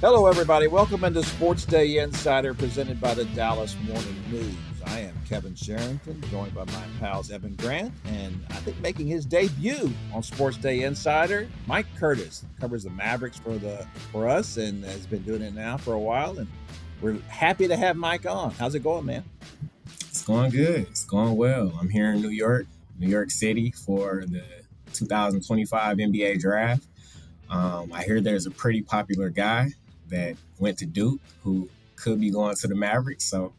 Hello, everybody. Welcome into SportsDay Insider presented by the Dallas Morning News. I am Kevin Sherrington, joined by my pals Evan Grant, and I think making his debut on SportsDay Insider, Mike Curtis covers the Mavericks for us and has been doing it now for a while. And we're happy to have Mike on. How's it going, man? It's going good. It's going well. I'm here in New York City for the 2025 NBA draft. I hear there's a pretty popular guy that went to Duke who could be going to the Mavericks. So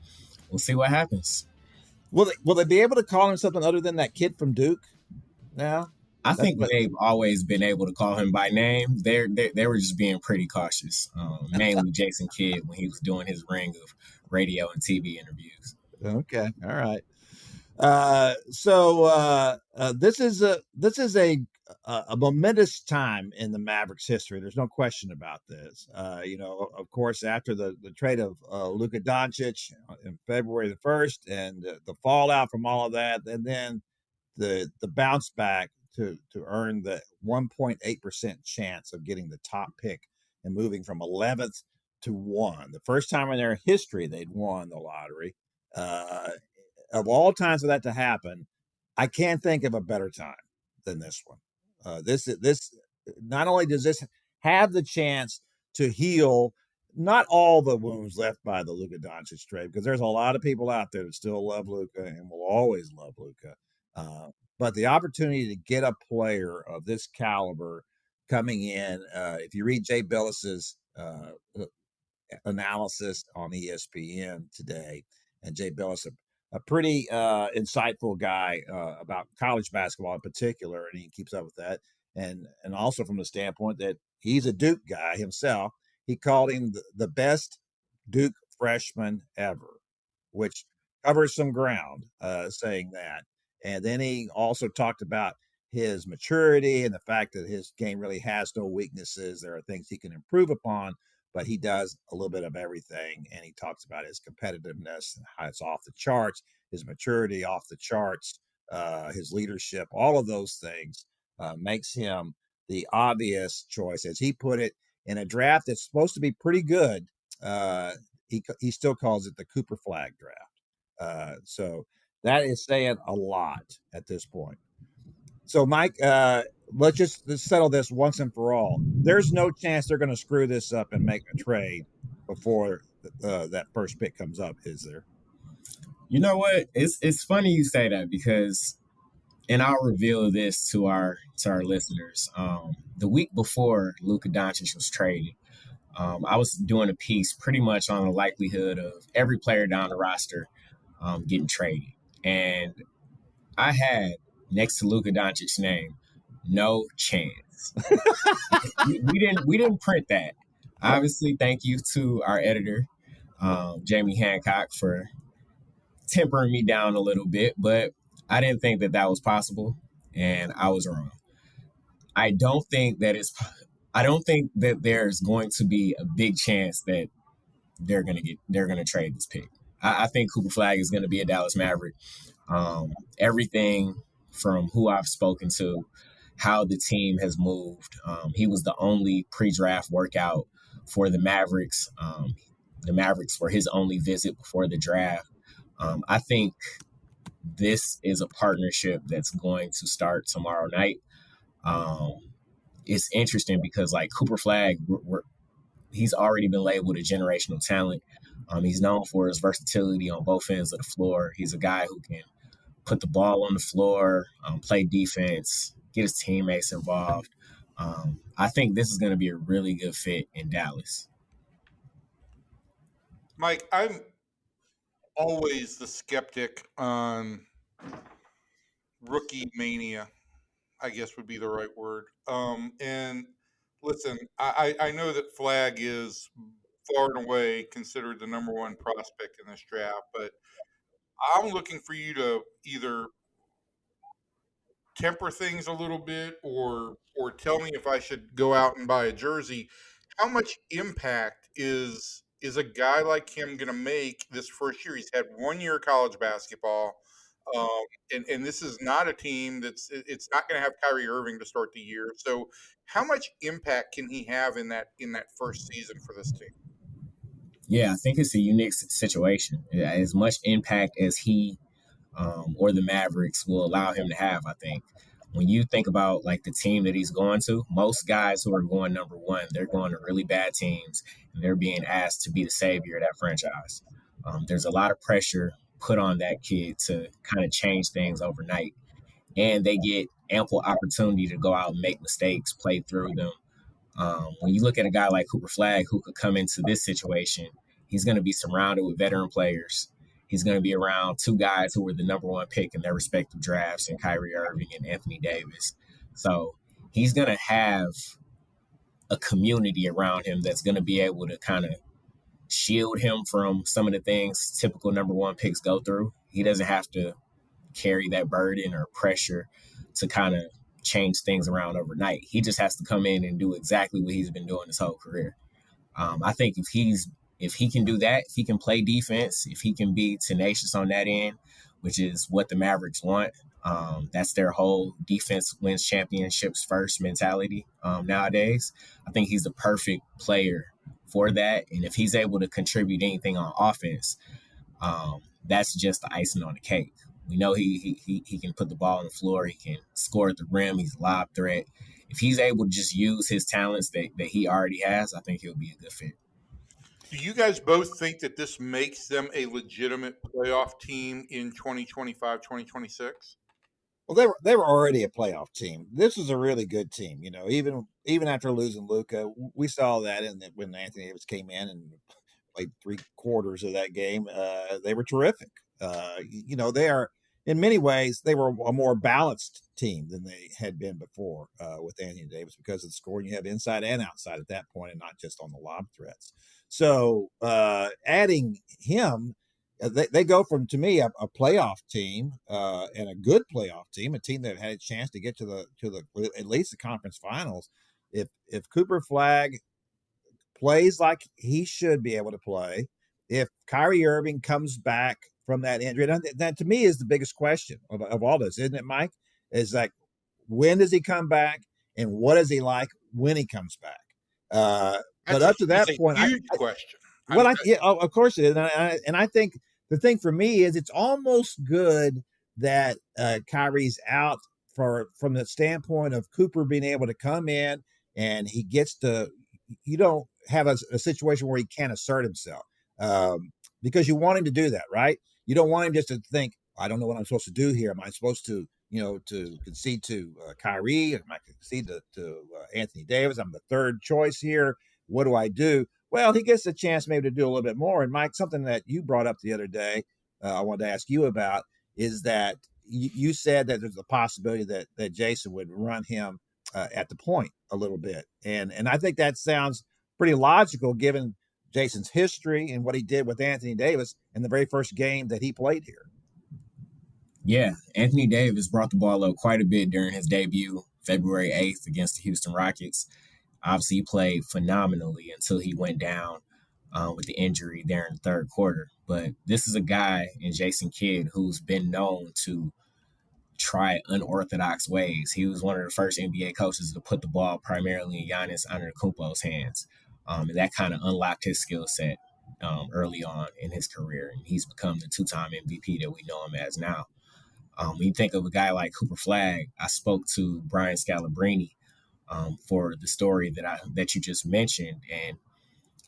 we'll see what happens. Will they be able to call him something other than that kid from Duke now? I think they've always been able to call him by name. They were just being pretty cautious, mainly Jason Kidd when he was doing his ring of radio and TV interviews. Okay, all right. This is a momentous time in the Mavericks history. There's no question about this. Of course, after the trade of Luka Doncic in February the 1st and the fallout from all of that, and then the bounce back to earn the 1.8% chance of getting the top pick and moving from 11th to 1. The first time in their history they'd won the lottery. Of all times for that to happen, I can't think of a better time than this one. This not only does this have the chance to heal not all the wounds left by the Luka Doncic trade, because there's a lot of people out there that still love Luka and will always love Luka, but the opportunity to get a player of this caliber coming in, if you read Jay Billis's analysis on ESPN today, and Jay Billis, a pretty insightful guy about college basketball in particular, and he keeps up with that. And also from the standpoint that he's a Duke guy himself, he called him the best Duke freshman ever, which covers some ground saying that. And then he also talked about his maturity and the fact that his game really has no weaknesses. There are things he can improve upon, but he does a little bit of everything. And he talks about his competitiveness and how it's off the charts, his maturity off the charts, his leadership, all of those things makes him the obvious choice. As he put it, in a draft that's supposed to be pretty good, he still calls it the Cooper Flagg draft. So that is saying a lot at this point. So, Mike, let's settle this once and for all. There's no chance they're going to screw this up and make a trade before that first pick comes up, is there? You know what? It's funny you say that because, and I'll reveal this to our listeners. The week before Luka Doncic was traded, I was doing a piece pretty much on the likelihood of every player down the roster getting traded, and I had next to Luka Doncic's name, no chance. we didn't print that. Obviously, thank you to our editor, Jamie Hancock, for tempering me down a little bit, but I didn't think that was possible, and I was wrong. I don't think that there's going to be a big chance that they're gonna trade this pick. I think Cooper Flagg is gonna be a Dallas Maverick. Everything from who I've spoken to, how the team has moved. He was the only pre-draft workout for the Mavericks. The Mavericks were his only visit before the draft. I think this is a partnership that's going to start tomorrow night. It's interesting because, like, Cooper Flagg, he's already been labeled a generational talent. He's known for his versatility on both ends of the floor. He's a guy who can put the ball on the floor, play defense, get his teammates involved. I think this is going to be a really good fit in Dallas. Mike, I'm always the skeptic on rookie mania, I guess would be the right word. And listen, I know that Flagg is far and away considered the number one prospect in this draft, but I'm looking for you to either temper things a little bit or tell me if I should go out and buy a jersey. How much impact is a guy like him going to make this first year? He's had 1 year of college basketball. And this is not a team it's not going to have Kyrie Irving to start the year. So how much impact can he have in that first season for this team? Yeah, I think it's a unique situation. As much impact as he or the Mavericks will allow him to have, I think. When you think about like the team that he's going to, most guys who are going number one, they're going to really bad teams and they're being asked to be the savior of that franchise. There's a lot of pressure put on that kid to kind of change things overnight. And they get ample opportunity to go out and make mistakes, play through them. When you look at a guy like Cooper Flagg, who could come into this situation, he's going to be surrounded with veteran players. He's going to be around two guys who were the number one pick in their respective drafts, in Kyrie Irving and Anthony Davis. So he's going to have a community around him that's going to be able to kind of shield him from some of the things typical number one picks go through. He doesn't have to carry that burden or pressure to kind of change things around overnight. He just has to come in and do exactly what he's been doing his whole career. I think if he can do that, if he can play defense, if he can be tenacious on that end, which is what the Mavericks want. That's their whole defense wins championships first mentality nowadays. I think he's the perfect player for that. And if he's able to contribute anything on offense, that's just the icing on the cake. We know he can put the ball on the floor. He can score at the rim. He's a lob threat. If he's able to just use his talents that he already has, I think he'll be a good fit. Do you guys both think that this makes them a legitimate playoff team in 2025, 2026? Well, they were already a playoff team. This is a really good team. Even after losing Luka, we saw that when Anthony Davis came in and played 3/4 of that game. They were terrific. They are in many ways they were a more balanced team than they had been before with Anthony Davis because of the scoring you have inside and outside at that point, and not just on the lob threats. So adding him, they go from, to me, a playoff team and a good playoff team, a team that had a chance to get to the at least the conference finals. If Cooper Flagg plays like he should be able to play, if Kyrie Irving comes back from that injury, and that to me is the biggest question of all this, isn't it, Mike? Is like, when does he come back, and what is he like when he comes back? But up to that point, huge question. Of course it is, and I think the thing for me is it's almost good that Kyrie's out from the standpoint of Cooper being able to come in and he gets to. You don't have a situation where he can't assert himself because you want him to do that, right? You don't want him just to think, I don't know what I'm supposed to do here. Am I supposed to, to concede to Kyrie? Am I concede to Anthony Davis? I'm the third choice here. What do I do? Well, he gets a chance maybe to do a little bit more. And Mike, something that you brought up the other day, I wanted to ask you about is that you said that there's a possibility that Jason would run him at the point a little bit. And I think that sounds pretty logical given Jason's history and what he did with Anthony Davis in the very first game that he played here. Yeah, Anthony Davis brought the ball up quite a bit during his debut February 8th against the Houston Rockets. Obviously, he played phenomenally until he went down with the injury there in the third quarter. But this is a guy in Jason Kidd who's been known to try unorthodox ways. He was one of the first NBA coaches to put the ball primarily in Giannis Antetokounmpo's hands. And that kind of unlocked his skill set early on in his career. And he's become the two-time MVP that we know him as now. When you think of a guy like Cooper Flagg, I spoke to Brian Scalabrine for the story that you just mentioned. And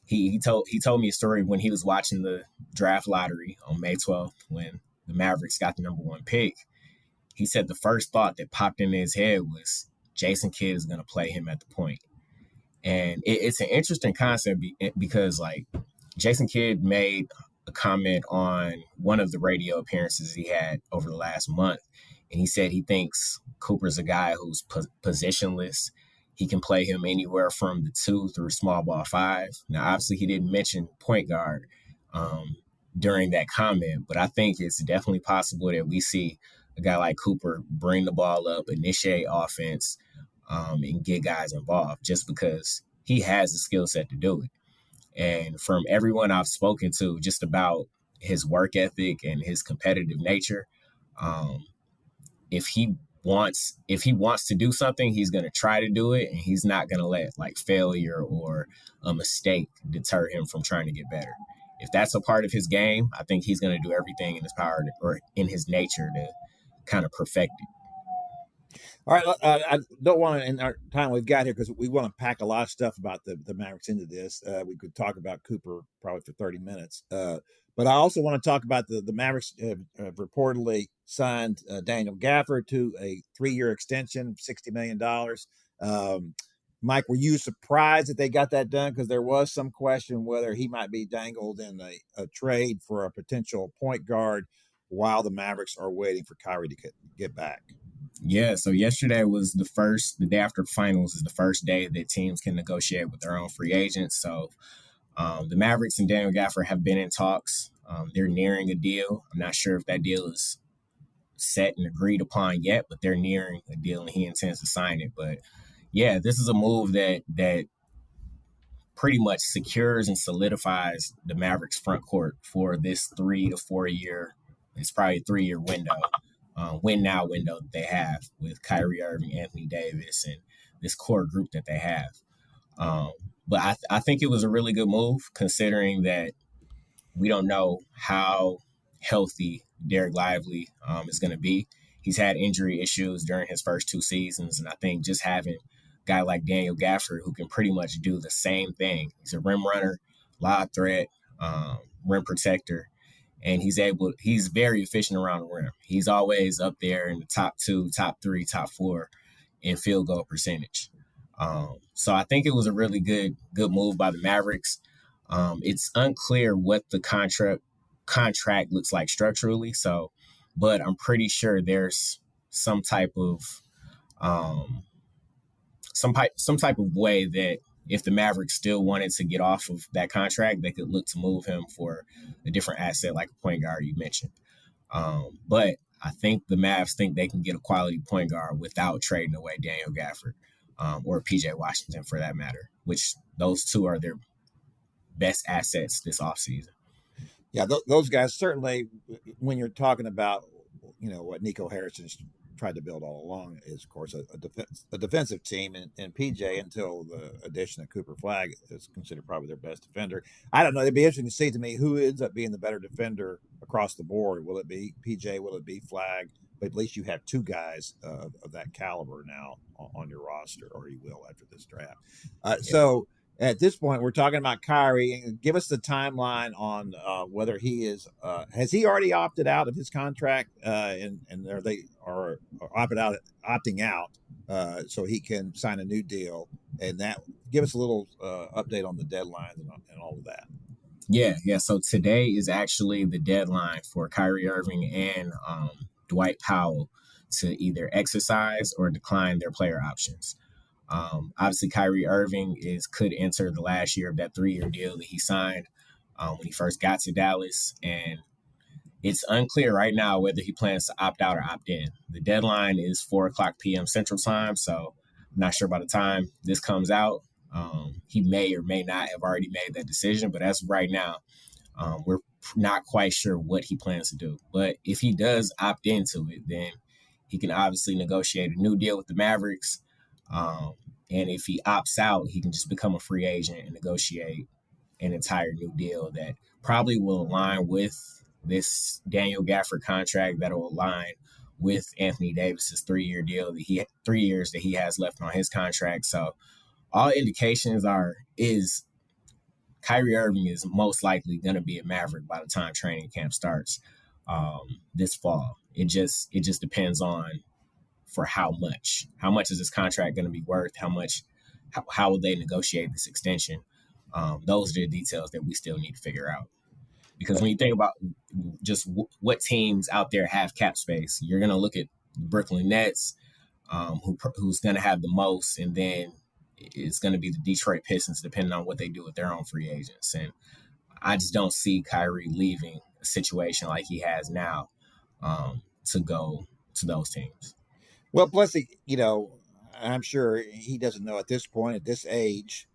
he told me a story when he was watching the draft lottery on May 12th when the Mavericks got the number one pick. He said the first thought that popped into his head was Jason Kidd is going to play him at the point. And it's an interesting concept because, like, Jason Kidd made a comment on one of the radio appearances he had over the last month. And he said he thinks Cooper's a guy who's positionless. He can play him anywhere from the 2 through small ball 5. Now, obviously, he didn't mention point guard during that comment, but I think it's definitely possible that we see a guy like Cooper bring the ball up, initiate offense, and get guys involved just because he has the skill set to do it. And from everyone I've spoken to just about his work ethic and his competitive nature, Um, if he wants to do something, he's going to try to do it, and he's not going to let like failure or a mistake deter him from trying to get better. If that's a part of his game, I think he's going to do everything in his power or in his nature to kind of perfect it. All right, I don't want to, in our time we've got here, because we want to pack a lot of stuff about the Mavericks into this. We could talk about Cooper probably for 30 minutes. But I also want to talk about the Mavericks have reportedly signed Daniel Gafford to a 3-year extension, $60 million. Mike, were you surprised that they got that done? Because there was some question whether he might be dangled in a trade for a potential point guard while the Mavericks are waiting for Kyrie to get back. Yeah, so yesterday was the day after the finals is the first day that teams can negotiate with their own free agents. So the Mavericks and Daniel Gafford have been in talks. They're nearing a deal. I'm not sure if that deal is set and agreed upon yet, but they're nearing a deal and he intends to sign it. But yeah, this is a move that pretty much secures and solidifies the Mavericks front court for this 3 to 4 year. It's probably a 3-year window. Win now window that they have with Kyrie Irving, Anthony Davis, and this core group that they have. But I think it was a really good move considering that we don't know how healthy Derek Lively is going to be. He's had injury issues during his first 2 seasons, and I think just having a guy like Daniel Gafford who can pretty much do the same thing. He's a rim runner, lob threat, rim protector, and he's very efficient around the rim. He's always up there in the top 2, top 3, top 4 in field goal percentage. So I think it was a really good move by the Mavericks. It's unclear what the contract looks like structurally. So, but I'm pretty sure there's some type of way that if the Mavericks still wanted to get off of that contract, they could look to move him for a different asset like a point guard you mentioned. But I think the Mavs think they can get a quality point guard without trading away Daniel Gafford or PJ Washington for that matter, which those two are their best assets this offseason. Yeah, those guys certainly, when you're talking about, what Nico Harrison's tried to build all along is, of course, a defensive team, and PJ, until the addition of Cooper Flagg, is considered probably their best defender. I don't know. It'd be interesting to see to me who ends up being the better defender across the board. Will it be PJ? Will it be Flagg? But at least you have 2 guys of that caliber now on your roster, or you will after this draft. So at this point, we're talking about Kyrie. Give us the timeline on whether he is has he already opted out of his contract, and are they are opting out so he can sign a new deal, and that give us a little update on the deadlines and all of that. Yeah. So today is actually the deadline for Kyrie Irving and Dwight Powell to either exercise or decline their player options. Obviously, Kyrie Irving could enter the last year of that 3-year deal that he signed when he first got to Dallas, and it's unclear right now whether he plans to opt out or opt in. The deadline is 4:00 p.m. Central Time, so I'm not sure by the time this comes out, he may or may not have already made that decision. But as of right now, we're not quite sure what he plans to do. But if he does opt into it, then he can obviously negotiate a new deal with the Mavericks. And if he opts out, he can just become a free agent and negotiate an entire new deal that probably will align with this Daniel Gafford contract, that will align with Anthony Davis's 3-year deal 3 years that he has left on his contract. So all indications is Kyrie Irving is most likely going to be a Maverick by the time training camp starts this fall. It just depends on for how much is this contract going to be worth? How will they negotiate this extension? Those are the details that we still need to figure out. Because when you think about just what teams out there have cap space, you're going to look at the Brooklyn Nets, who's going to have the most, and then it's going to be the Detroit Pistons, depending on what they do with their own free agents. And I just don't see Kyrie leaving a situation like he has now to go to those teams. Well, plus, I'm sure he doesn't know at this point, at this age,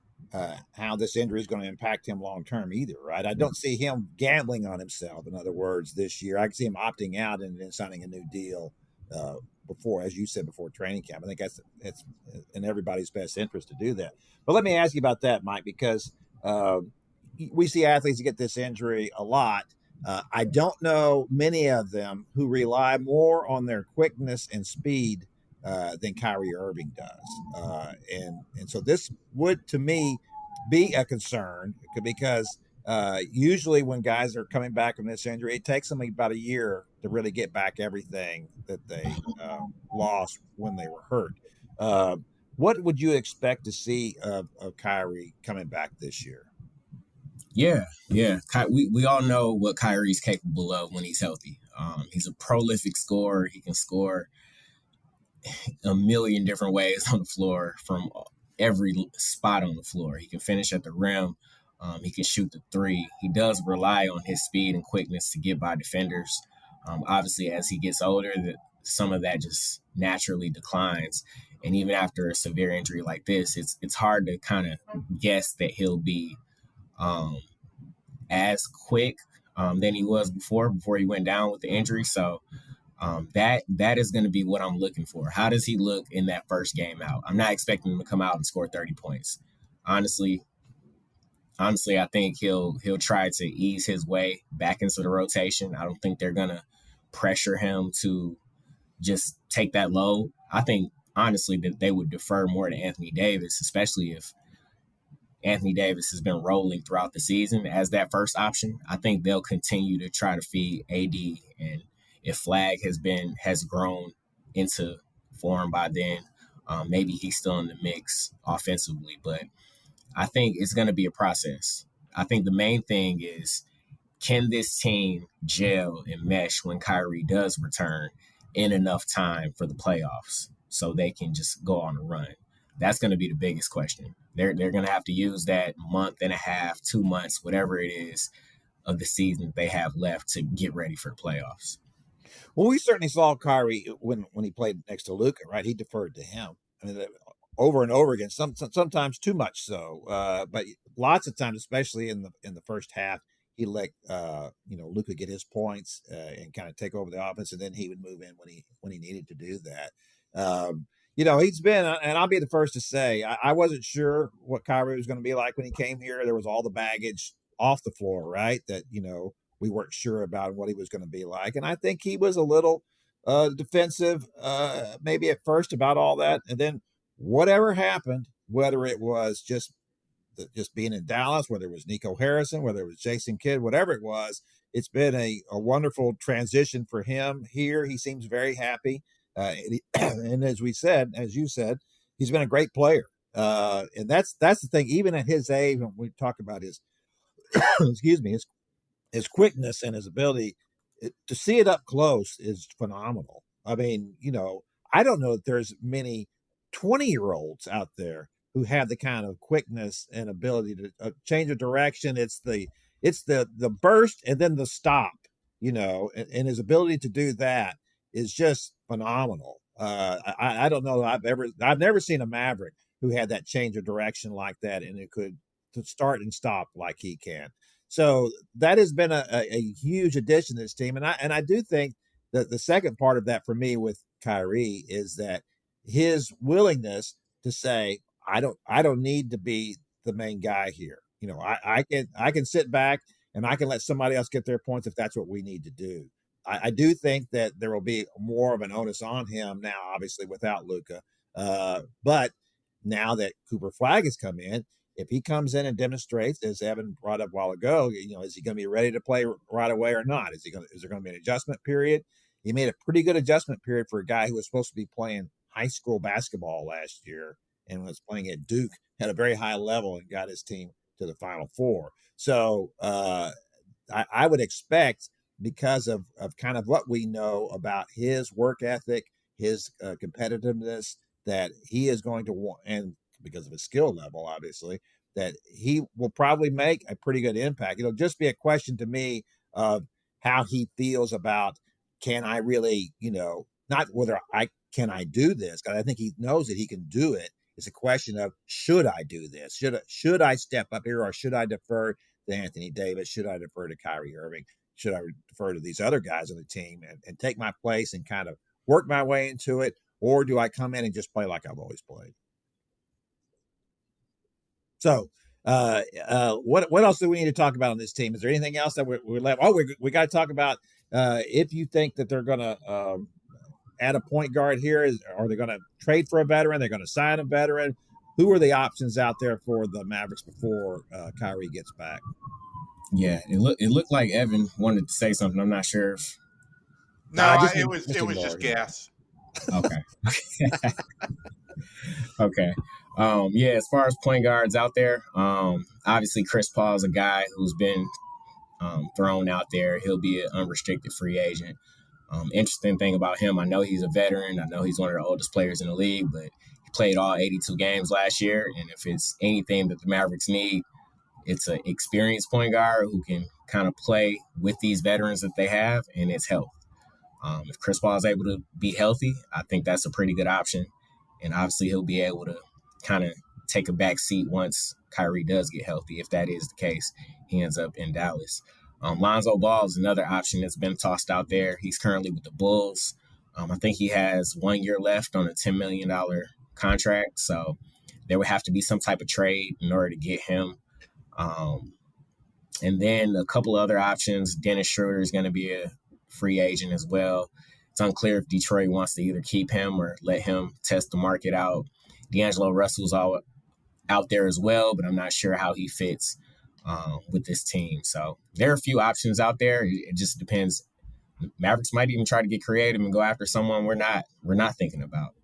how this injury is going to impact him long term either, right? I don't see him gambling on himself. In other words, this year, I can see him opting out and then signing a new deal before, as you said, before training camp. I think it's in everybody's best interest to do that. But let me ask you about that, Mike, because uh, we see athletes get this injury a lot. I don't know many of them who rely more on their quickness and speed than Kyrie Irving does, and so this would, to me, be a concern because usually when guys are coming back from this injury, it takes them about a year to really get back everything that they lost when they were hurt. Uh, what would you expect to see of Kyrie coming back this year? Yeah, yeah. We all know what Kyrie's capable of when he's healthy. He's a prolific scorer. He can score a million different ways on the floor from every spot on the floor. He can finish at the rim. He can shoot the three. He does rely on his speed and quickness to get by defenders. Obviously, as he gets older, some of that just naturally declines. And even after a severe injury like this, it's hard to kind of guess that he'll be um, as quick than he was before he went down with the injury. So that is going to be what I'm looking for. How does he look in that first game out? I'm not expecting him to come out and score 30 points. Honestly, I think he'll try to ease his way back into the rotation. I don't think they're gonna pressure him to just take that load. I think honestly that they would defer more to Anthony Davis, especially if Anthony Davis has been rolling throughout the season as that first option. I think they'll continue to try to feed AD, and if Flagg has grown into form by then, maybe he's still in the mix offensively. But I think it's going to be a process. I think the main thing is, can this team gel and mesh when Kyrie does return in enough time for the playoffs so they can just go on a run? That's going to be the biggest question. They're going to have to use that month and a half, 2 months, whatever it is of the season that they have left to get ready for the playoffs. Well, we certainly saw Kyrie when he played next to Luka, right? He deferred to him. I mean, over and over again. Sometimes too much so, but lots of times, especially in the first half, he let Luka get his points and kind of take over the offense, and then he would move in when he needed to do that. He's been, and I'll be the first to say, I wasn't sure what Kyrie was going to be like when he came here. There was all the baggage off the floor, right? That we weren't sure about what he was going to be like, and I think he was a little defensive, maybe at first about all that, and then whatever happened, whether it was just being in Dallas, whether it was Nico Harrison, whether it was Jason Kidd, whatever it was, it's been a wonderful transition for him here. He seems very happy. And as you said, he's been a great player. And that's the thing, even at his age, when we talk about his, excuse me, his quickness and his ability to see it up close is phenomenal. I mean, I don't know that there's many 20-year-olds out there who have the kind of quickness and ability to change a direction. It's the burst and then the stop, and his ability to do that is just phenomenal. I don't know. I've never seen a Maverick who had that change of direction like that, and it could to start and stop like he can. So that has been a huge addition to this team, and I do think that the second part of that for me with Kyrie is that his willingness to say, I don't need to be the main guy here. I can sit back and I can let somebody else get their points if that's what we need to do. I do think that there will be more of an onus on him now, obviously without Luka. But now that Cooper Flagg has come in, if he comes in and demonstrates, as Evan brought up a while ago, is he going to be ready to play right away or not? Is there going to be an adjustment period? He made a pretty good adjustment period for a guy who was supposed to be playing high school basketball last year and was playing at Duke at a very high level and got his team to the Final Four. So I would expect, because of kind of what we know about his work ethic, his competitiveness, that he is going to want, and because of his skill level, obviously, that he will probably make a pretty good impact. It'll just be a question to me of how he feels about, can I really, not whether can I do this? Because I think he knows that he can do it. It's a question of, should I do this? Should I step up here, or should I defer to Anthony Davis? Should I defer to Kyrie Irving? Should I defer to these other guys on the team and take my place and kind of work my way into it? Or do I come in and just play like I've always played? So, what else do we need to talk about on this team? Is there anything else that we're left? Oh, we got to talk about if you think that they're going to add a point guard here. Are they going to trade for a veteran? They're going to sign a veteran. Who are the options out there for the Mavericks before Kyrie gets back? Yeah, it looked like Evan wanted to say something. I'm not sure if. No, it was just gas. Okay. Okay. Yeah, as far as point guards out there, obviously Chris Paul is a guy who's been thrown out there. He'll be an unrestricted free agent. Interesting thing about him, I know he's a veteran. I know he's one of the oldest players in the league, but he played all 82 games last year. And if it's anything that the Mavericks need, it's an experienced point guard who can kind of play with these veterans that they have, and it's health. If Chris Paul is able to be healthy, I think that's a pretty good option. And obviously he'll be able to kind of take a back seat once Kyrie does get healthy. If that is the case, he ends up in Dallas. Lonzo Ball is another option that's been tossed out there. He's currently with the Bulls. I think he has 1 year left on a $10 million contract. So there would have to be some type of trade in order to get him. And then a couple of other options. Dennis Schroeder is going to be a free agent as well. It's unclear if Detroit wants to either keep him or let him test the market out. D'Angelo Russell's out there as well, but I'm not sure how he fits with this team. So there are a few options out there. It just depends. Mavericks might even try to get creative and go after someone we're not thinking about.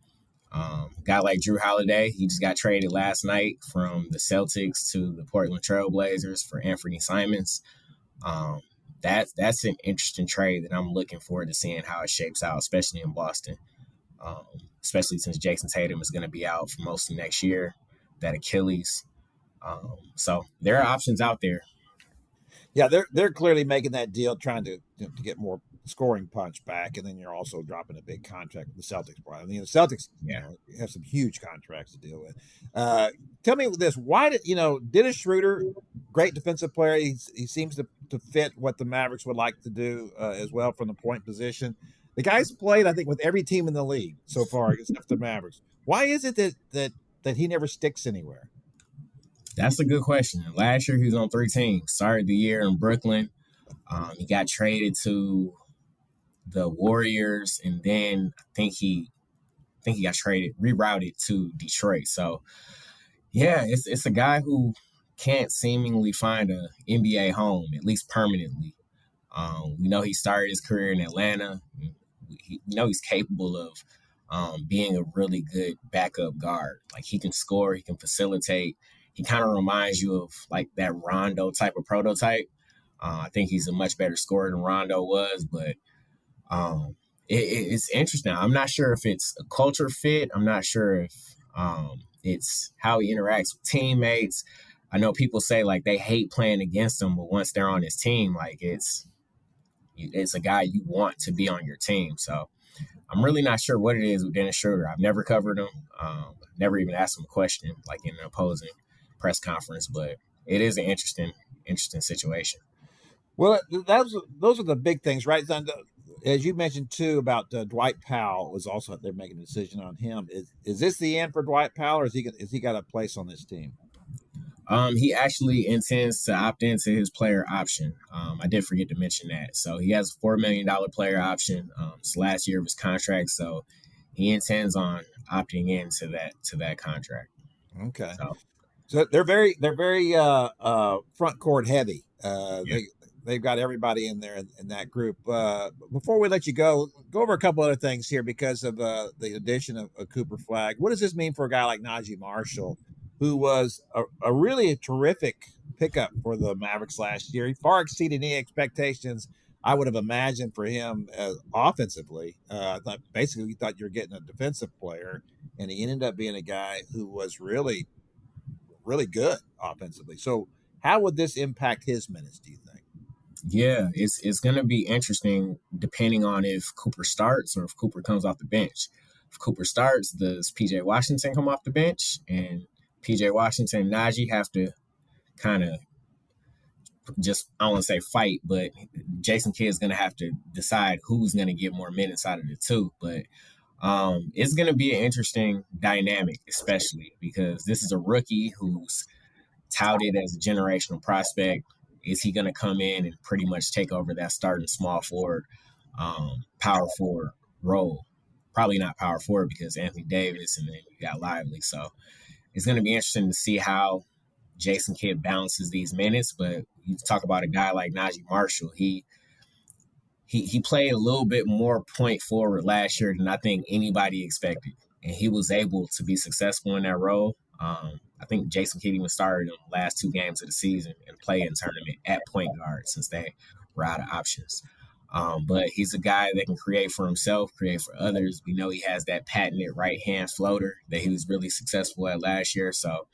A guy like Drew Holiday, he just got traded last night from the Celtics to the Portland Trail Blazers for Anthony Simons. That's an interesting trade that I'm looking forward to seeing how it shapes out, especially in Boston, especially since Jason Tatum is going to be out for most of next year, that Achilles. So there are options out there. Yeah, they're clearly making that deal, trying to get more scoring punch back, and then you're also dropping a big contract with the Celtics. I mean, the Celtics have some huge contracts to deal with. Tell me this: why did Dennis Schroeder, great defensive player? He seems to fit what the Mavericks would like to do as well from the point position. The guy's played, I think, with every team in the league so far except the Mavericks. Why is it that he never sticks anywhere? That's a good question. Last year, he was on 3 teams. Started the year in Brooklyn. He got traded to the Warriors, and then I think he got rerouted to Detroit. So, yeah, it's a guy who can't seemingly find an NBA home, at least permanently. We know he started his career in Atlanta. We know he's capable of being a really good backup guard. Like, he can score, he can facilitate. He kind of reminds you of like that Rondo type of prototype. I think he's a much better scorer than Rondo was, but it's interesting. I'm not sure if it's a culture fit. I'm not sure if it's how he interacts with teammates. I know people say like they hate playing against him, but once they're on his team, like it's a guy you want to be on your team. So I'm really not sure what it is with Dennis Schroeder. I've never covered him. Never even asked him a question like in an opposing press conference, but it is an interesting situation. Well, those are the big things, right? As you mentioned too about Dwight Powell was also they're making a decision on him. Is this the end for Dwight Powell, or is he got a place on this team? He actually intends to opt into his player option. I did forget to mention that. So he has a $4 million player option. It's last year of his contract, so he intends on opting into that contract. Okay. So they're very front court heavy. They've got everybody in there in that group. Before we let you go over a couple other things here because of the addition of Cooper Flagg. What does this mean for a guy like Najee Marshall, who was a really terrific pickup for the Mavericks last year? He far exceeded any expectations I would have imagined for him offensively. I thought basically we thought you're getting a defensive player, and he ended up being a guy who was really, really good offensively. So how would this impact his minutes, do you think? Yeah, it's going to be interesting depending on if Cooper starts or if Cooper comes off the bench. Cooper starts, does PJ Washington come off the bench? And PJ Washington and Najee have to kind of just, I don't want to say fight, but Jason Kidd's going to have to decide who's going to get more minutes out of the two. But it's going to be an interesting dynamic, especially because this is a rookie who's touted as a generational prospect. Is he going to come in and pretty much take over that starting small forward, power forward role? Probably not power forward because Anthony Davis and then you got Lively. So it's going to be interesting to see how Jason Kidd balances these minutes. But you talk about a guy like Najee Marshall. He played a little bit more point forward last year than I think anybody expected. And he was able to be successful in that role. I think Jason Kidd even started in the last 2 games of the season and played in tournament at point guard since they were out of options. But he's a guy that can create for himself, create for others. We know he has that patented right-hand floater that he was really successful at last year. So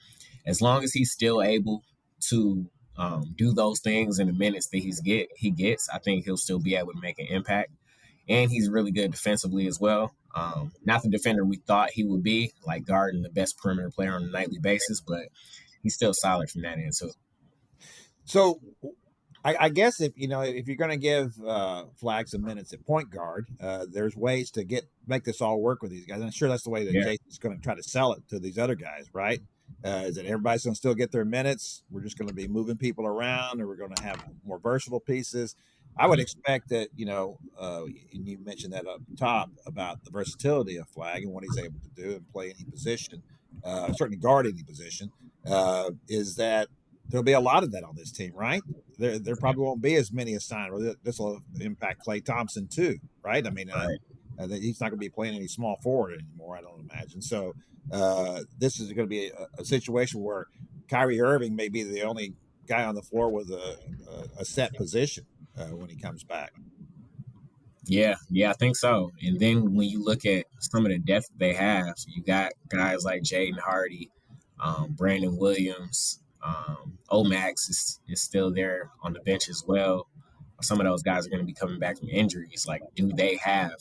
as long as he's still able to do those things in the minutes that he gets, I think he'll still be able to make an impact. And he's really good defensively as well. Not the defender we thought he would be, like guarding the best perimeter player on a nightly basis, but he's still solid from that end too. So I guess if you're going to give Flagg some minutes at point guard, there's ways to make this all work with these guys. And I'm sure that's the way that Jason's going to try to sell it to these other guys, right? Is that everybody's going to still get their minutes? We're just going to be moving people around, or we're going to have more versatile pieces. I would expect that, and you mentioned that up top about the versatility of Flagg and what he's able to do and play any position, certainly guard any position, is that there'll be a lot of that on this team, right? There probably won't be as many assigned. This will impact Klay Thompson too, right? I mean, he's not going to be playing any small forward anymore, I don't imagine. So this is going to be a situation where Kyrie Irving may be the only guy on the floor with a set position when he comes back. Yeah, I think so. And then when you look at some of the depth they have, you got guys like Jaden Hardy, Brandon Williams, Omax is still there on the bench as well. Some of those guys are going to be coming back from injuries. Like, do they have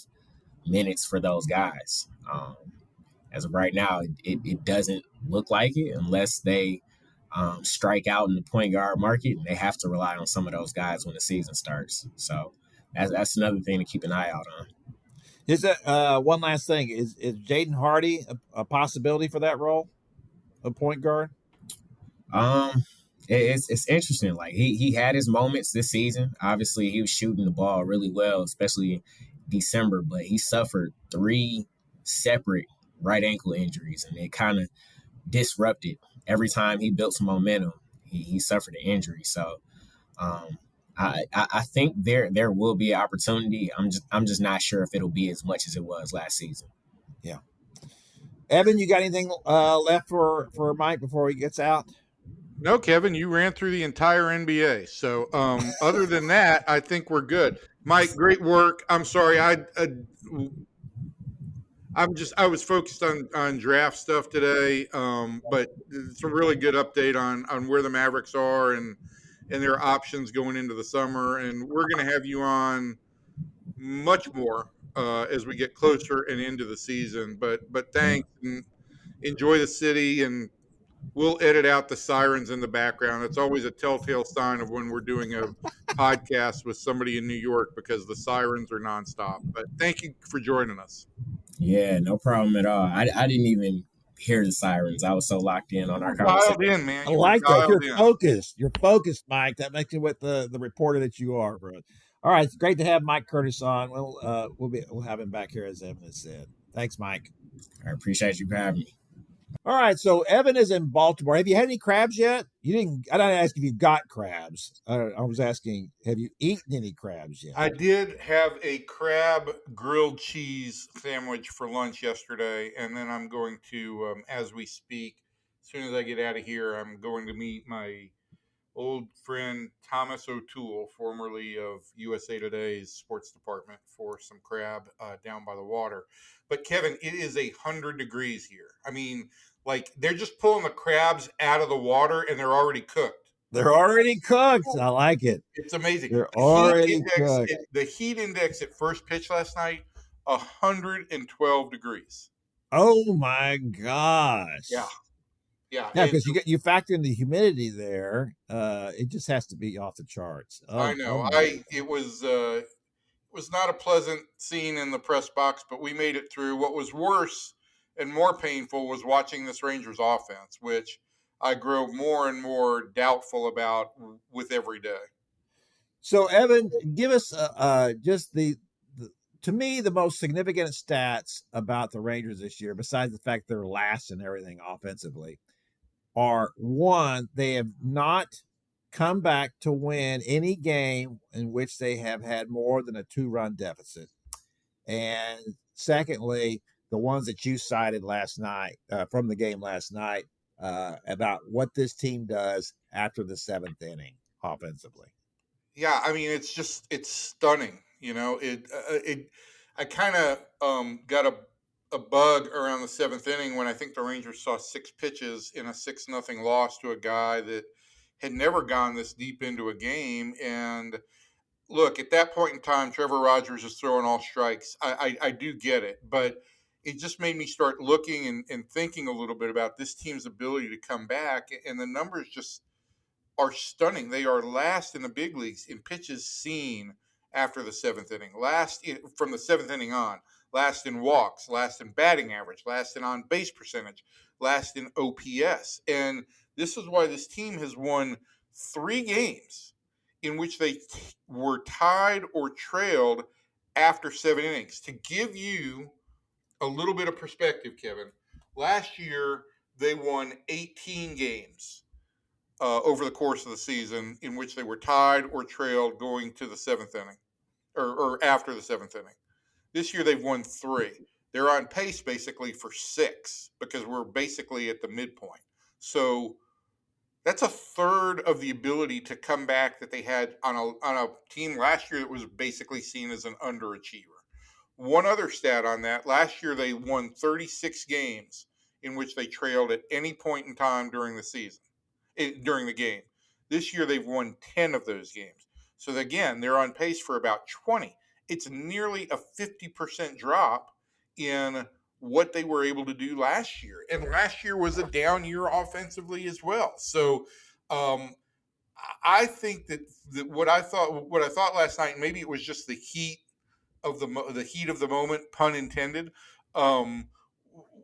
minutes for those guys? As of right now, it doesn't look like it unless they strike out in the point guard market. They have to rely on some of those guys when the season starts. So that's another thing to keep an eye out on. Is that one last thing? Is Jaden Hardy a possibility for that role, a point guard? It's interesting. Like he had his moments this season. Obviously, he was shooting the ball really well, especially in December. But he suffered 3 separate right ankle injuries, and it kind of disrupted every time he built some momentum. He suffered an injury. So I think there will be an opportunity. I'm just not sure if it'll be as much as it was last season. Yeah. Evan, you got anything left for Mike before he gets out? No, Kevin, you ran through the entire NBA. So other than that, I think we're good. Mike, great work. I'm sorry. I was focused on draft stuff today, but it's a really good update on where the Mavericks are and their options going into the summer. And we're going to have you on much more as we get closer and into the season. But thanks, and enjoy the city, and we'll edit out the sirens in the background. It's always a telltale sign of when we're doing a podcast with somebody in New York, because the sirens are nonstop. But thank you for joining us. Yeah, no problem at all. I didn't even hear the sirens. I was so locked in on our conversation. Dialed in, man. I like that. You're focused. You're focused, Mike. That makes you what the reporter that you are, bro. All right, it's great to have Mike Curtis on. We'll have him back here, as Evan has said. Thanks, Mike. I appreciate you for having me. All right, so Evan is in Baltimore. Have you had any crabs yet? You didn't. I didn't ask if you got crabs. I was asking, have you eaten any crabs yet? I did have a crab grilled cheese sandwich for lunch yesterday, and then I'm going to, as we speak, as soon as I get out of here, I'm going to meet my old friend Thomas O'Toole, formerly of USA Today's sports department, for some crab down by the water. But Kevin, it is 100 degrees here. I mean, like, they're just pulling the crabs out of the water and they're already cooked. They're already cooked. I like it. It's amazing. They're already cooked. The heat index at first pitch last night, 112 degrees. Oh my gosh. Yeah. Yeah. Yeah, because you factor in the humidity there, it just has to be off the charts. I know. It was not a pleasant scene in the press box, but we made it through. What was worse and more painful was watching this Rangers offense, which I grow more and more doubtful about with every day. So, Evan, give us just to me, the most significant stats about the Rangers this year, besides the fact they're last in everything offensively, are one, they have not come back to win any game in which they have had more than a 2-run deficit. And secondly, the ones that you cited last night from the game last night about what this team does after the 7th inning offensively. Yeah, I mean it's stunning. I kind of got a bug around the 7th inning when I think the Rangers saw 6 pitches in a 6-0 loss to a guy that had never gone this deep into a game. And look, at that point in time, Trevor Rogers is throwing all strikes. I do get it, but it just made me start looking and thinking a little bit about this team's ability to come back, and the numbers just are stunning. They are last in the big leagues in pitches seen after the 7th inning, from the 7th inning on, last in walks, last in batting average, last in on base percentage, last in OPS. And this is why this team has won 3 games in which they were tied or trailed after 7 innings. To give you a little bit of perspective, Kevin, last year they won 18 games over the course of the season in which they were tied or trailed going to the 7th inning or after the 7th inning. This year they've won 3. They're on pace basically for 6 because we're basically at the midpoint. So that's a third of the ability to come back that they had on a team last year that was basically seen as an underachiever. One other stat on that, last year they won 36 games in which they trailed at any point in time during the season. During the game. This year, they've won 10 of those games. So, again, they're on pace for about 20. It's nearly a 50% drop in what they were able to do last year. And last year was a down year offensively as well. So, I think that what I thought last night, maybe it was just the heat of the heat of the moment, pun intended, um,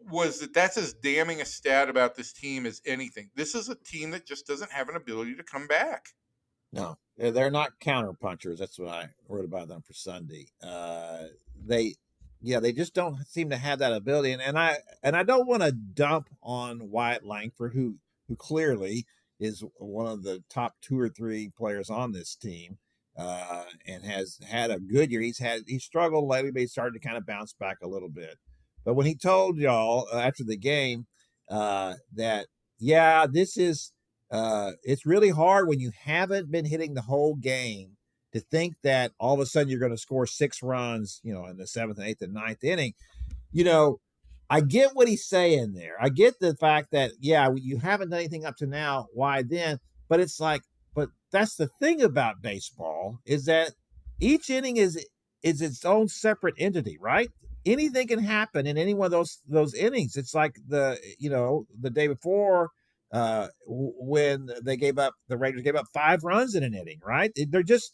was that's as damning a stat about this team as anything. This is a team that just doesn't have an ability to come back. No, they're not counter punchers. That's what I wrote about them for Sunday. They just don't seem to have that ability. And I don't want to dump on Wyatt Langford, who clearly is one of the top 2 or 3 players on this team, and has had a good year. He struggled lately, but he started to kind of bounce back a little bit. But when he told y'all after the game that this is it's really hard when you haven't been hitting the whole game to think that all of a sudden you're going to score 6 runs, in the 7th and 8th and 9th inning. I get what he's saying there. I get the fact that, you haven't done anything up to now. Why then? But it's like, but that's the thing about baseball is that each inning is its own separate entity, right? Anything can happen in any one of those innings. It's like the day before when the Rangers gave up 5 runs in an inning, right? They're just,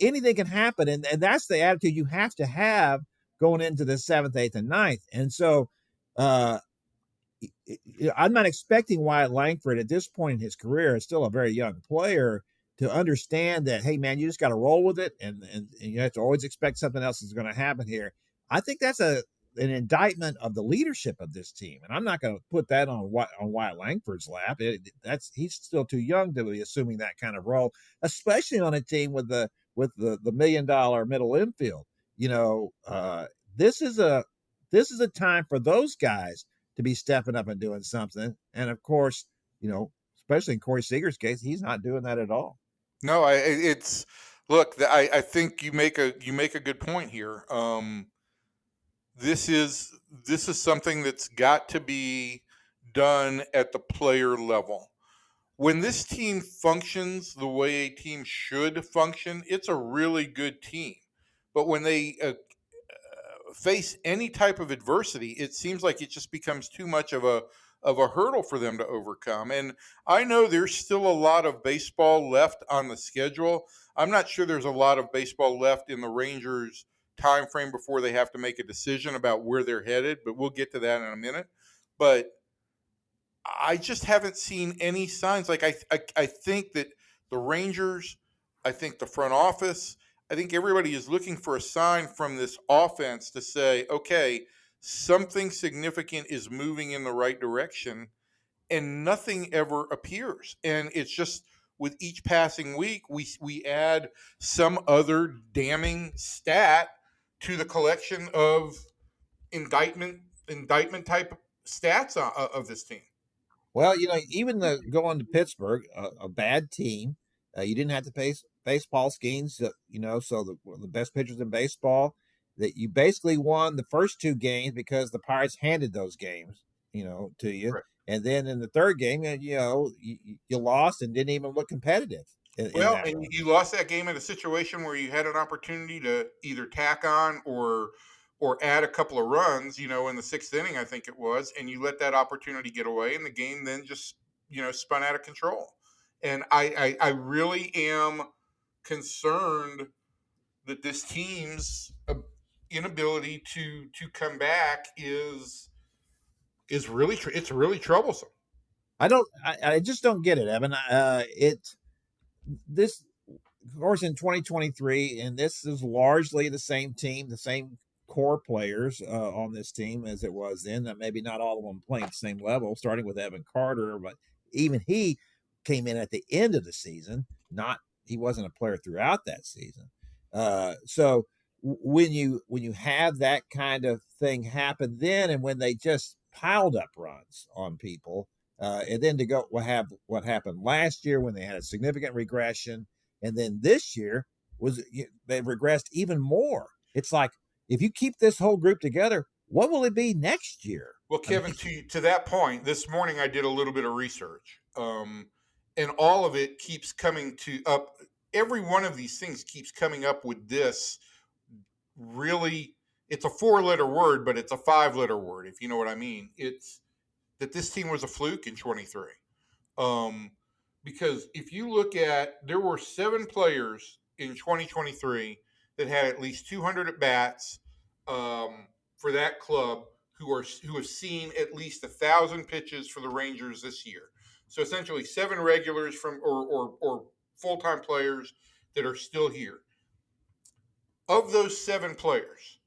anything can happen. And that's the attitude you have to have going into the 7th, 8th, and 9th. And so I'm not expecting Wyatt Langford at this point in his career, is still a very young player, to understand that, hey, man, you just got to roll with it. And you have to always expect something else is going to happen here. I think that's an indictment of the leadership of this team. And I'm not going to put that on Wyatt Langford's lap. He's still too young to be assuming that kind of role, especially on a team with the $1 million middle infield. This is a time for those guys to be stepping up and doing something. And of course, especially in Corey Seager's case, he's not doing that at all. No, I think you make a good point here. This is something that's got to be done at the player level. When this team functions the way a team should function, it's a really good team. But when they face any type of adversity, it seems like it just becomes too much of a hurdle for them to overcome. And I know there's still a lot of baseball left on the schedule. I'm not sure there's a lot of baseball left in the Rangers time frame before they have to make a decision about where they're headed, but we'll get to that in a minute. But I just haven't seen any signs. Like I think that the Rangers, I think the front office, I think everybody is looking for a sign from this offense to say, okay, something significant is moving in the right direction, and nothing ever appears. And it's just with each passing week, we add some other damning stat to the collection of indictment type stats of this team. Well, even going to Pittsburgh, a bad team, you didn't have to face Paul Skeens, so the best pitchers in baseball, that you basically won the first two games because the Pirates handed those games, to you. Right. And then in the third game, you lost and didn't even look competitive. Well, and you lost that game in a situation where you had an opportunity to either tack on or add a couple of runs, in the sixth inning, I think it was, and you let that opportunity get away, and the game then just, spun out of control. And I really am concerned that this team's inability to come back is really it's really troublesome. I just don't get it, Evan. This, of course, in 2023, and this is largely the same team, the same core players on this team as it was then. Maybe not all of them playing at the same level, starting with Evan Carter, but even he came in at the end of the season. He wasn't a player throughout that season. So when you have that kind of thing happen then, and when they just piled up runs on people, and then to go what happened last year when they had a significant regression, and then this year they've regressed even more. It's like, if you keep this whole group together, what will it be next year? Well, Kevin, to that point, this morning I did a little bit of research, and all of it keeps coming up. Every one of these things keeps coming up with this. Really, it's a 4-letter word, but it's a 5-letter word, if you know what I mean. It's that this team was a fluke in 23. Because if you look at, there were 7 players in 2023 that had at least 200 at bats for that club who have seen at least 1,000 pitches for the Rangers this year. So essentially, 7 regulars from or full-time players that are still here. Of those 7 players,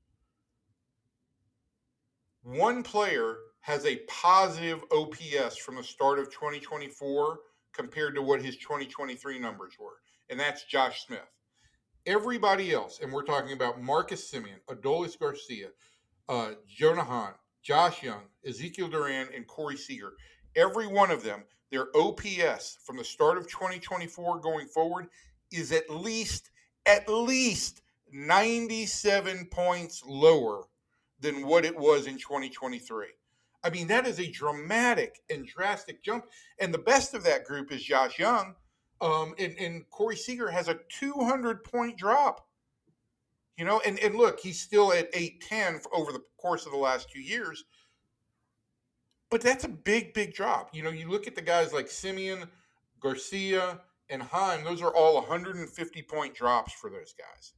1 player has a positive OPS from the start of 2024 compared to what his 2023 numbers were, and that's Josh Smith. Everybody else, and we're talking about Marcus Semien, Adolis Garcia, Jonah Hahn, Josh Young, Ezekiel Duran, and Corey Seager, every one of them, their OPS from the start of 2024 going forward is at least 97 points lower than what it was in 2023. I mean, that is a dramatic and drastic jump. And the best of that group is Josh Young. And Corey Seager has a 200-point drop. And look, he's still at 810 over the course of the last 2 years. But that's a big, big drop. You look at the guys like Semien, Garcia, and Heim, those are all 150-point drops for those guys.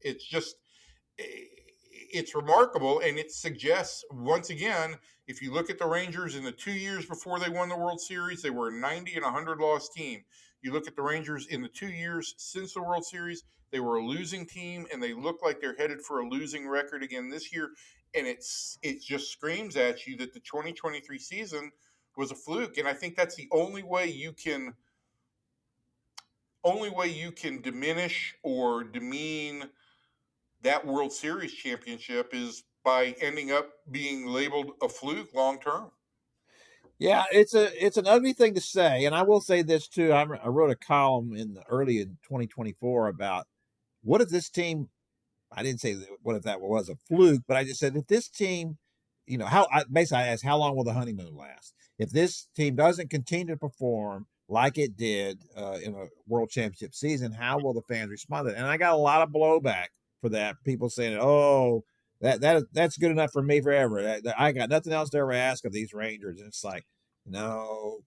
It's remarkable, and it suggests, once again, if you look at the Rangers in the 2 years before they won the World Series, they were a 90 and 100 loss team. You look at the Rangers in the 2 years since the World Series, they were a losing team, and they look like they're headed for a losing record again this year. And it just screams at you that the 2023 season was a fluke. And I think that's the only way you can diminish or demean that World Series championship is by ending up being labeled a fluke long term. Yeah, it's an ugly thing to say, and I will say this too. I wrote a column early in 2024 about what if this team. I didn't say what if that was a fluke, but I just said if this team, basically I asked how long will the honeymoon last? If this team doesn't continue to perform like it did in a World Championship season, how will the fans respond to it? And I got a lot of blowback for that. People saying, "Oh, That's good enough for me forever. I got nothing else to ever ask of these Rangers. And it's like, no,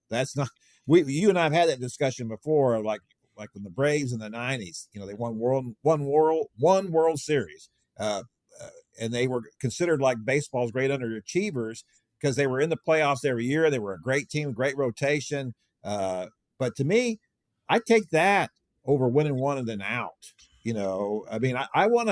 that's not. You and I have had that discussion before, like when the Braves in the '90s, they won one World Series, uh, uh, and they were considered like baseball's great underachievers because they were in the playoffs every year. They were a great team, great rotation. But to me, I take that over winning one and then out. I mean, I want,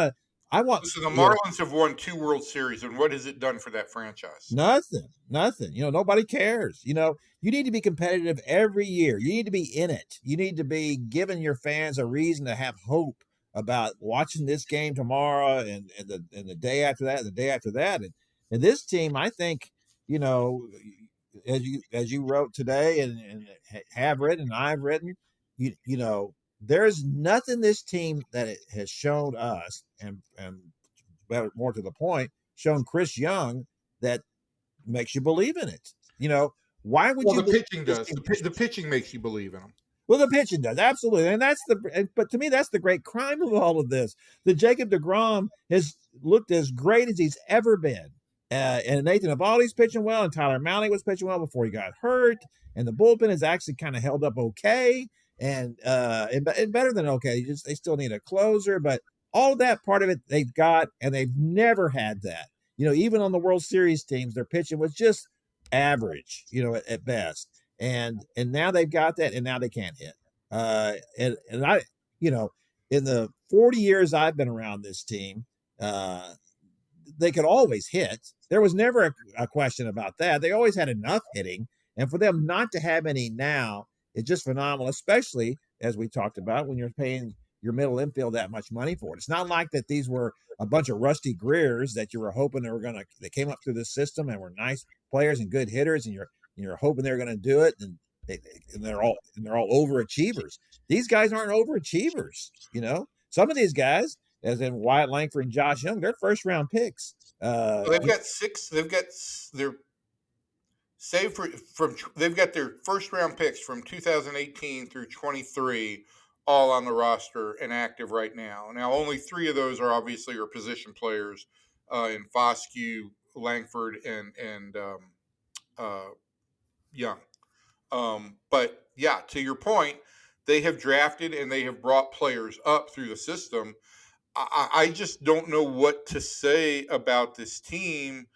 So the Marlins have won 2 World Series, and what has it done for that franchise? nothing. Nobody cares. You need to be competitive every year. You need to be in it. You need to be giving your fans a reason to have hope about watching this game tomorrow and the day after that, and the day after that. And this team, I think, you know, as you wrote today and have written and I've written, there's nothing this team that it has shown us and better, more to the point, shown Chris Young that makes you believe in it. Why would Well, you the believe pitching this does. team? The pitching makes you believe in them. Well, the pitching does, absolutely, but to me, that's the great crime of all of this. The Jacob deGrom has looked as great as he's ever been, and Nathan Eovaldi's pitching well, and Tyler Mahle was pitching well before he got hurt, and the bullpen has actually kind of held up okay, and better than okay. They still need a closer, but all of that part of it they've got, and they've never had that. Even on the World Series teams, their pitching was just average, at best and now they've got that, and now they can't hit. And I, in the 40 years I've been around this team, they could always hit. There was never a question about that. They always had enough hitting, and for them not to have any now is just phenomenal. Especially as we talked about when you're paying your middle infield that much money for it. It's not like that these were a bunch of Rusty Greers that you were hoping they came up through this system and were nice players and good hitters, and you're hoping they're going to do it, and they're all overachievers. These guys aren't overachievers. Some of these guys, as in Wyatt Langford and Josh Young, they're first round picks. Well, they've got 6. They've got their save from. They've got their first round picks from 2018 through 23, all on the roster and active right now. Now, only 3 of those are obviously position players in Foscue, Langford, and Young. But yeah, to your point, they have drafted and they have brought players up through the system. I just don't know what to say about this team,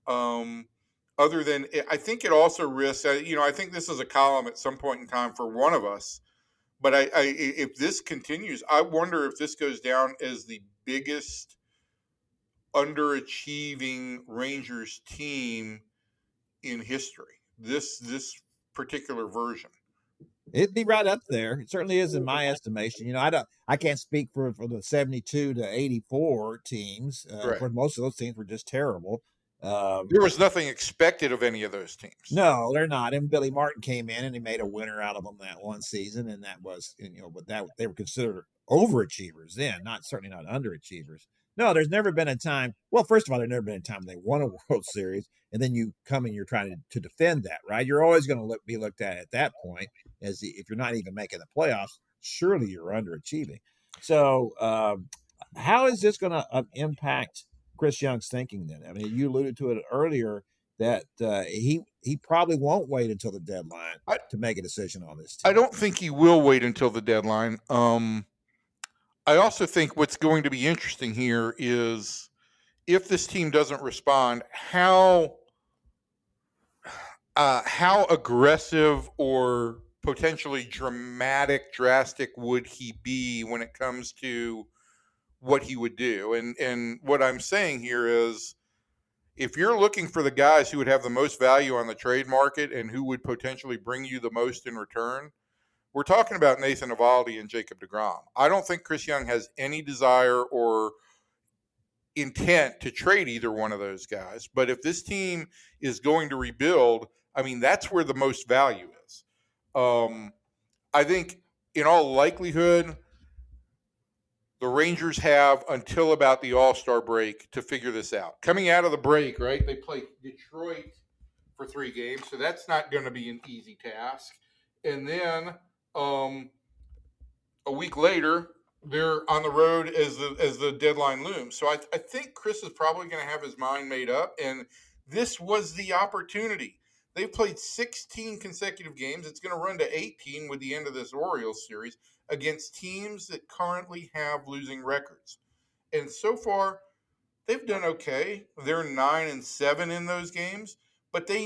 other than I think it also risks. I think this is a column at some point in time for one of us. But if this continues, I wonder if this goes down as the biggest underachieving Rangers team in history. This particular version. It'd be right up there. It certainly is in my estimation. I can't speak for the 72 to 84 teams. Right. For most of those teams were just terrible. There was nothing expected of any of those teams. No, they're not. And Billy Martin came in and he made a winner out of them that one season, and that was, but that they were considered overachievers then, certainly not underachievers. No, there's never been a time. Well, first of all, there's never been a time they won a World Series, and then you come and you're trying to defend that, right? You're always going to be looked at that point as if you're not even making the playoffs. Surely you're underachieving. So, how is this going to impact Chris Young's thinking then? I mean, you alluded to it earlier that he probably won't wait until the deadline to make a decision on this team. I don't think he will wait until the deadline. I also think what's going to be interesting here is if this team doesn't respond, how aggressive or potentially drastic would he be when it comes to what he would do? And what I'm saying here is, if you're looking for the guys who would have the most value on the trade market and who would potentially bring you the most in return, we're talking about Nathan Eovaldi and Jacob deGrom. I don't think Chris Young has any desire or intent to trade either one of those guys. But if this team is going to rebuild, I mean, that's where the most value is. I think in all likelihood, the Rangers have until about the All-Star break to figure this out. Coming out of the break, right, they play Detroit for 3 games, so that's not going to be an easy task. And then a week later, they're on the road as the deadline looms. So I think Chris is probably going to have his mind made up, and this was the opportunity. They've played 16 consecutive games. It's going to run to 18 with the end of this Orioles series against teams that currently have losing records. And so far, they've done okay. They're 9-7 in those games, but they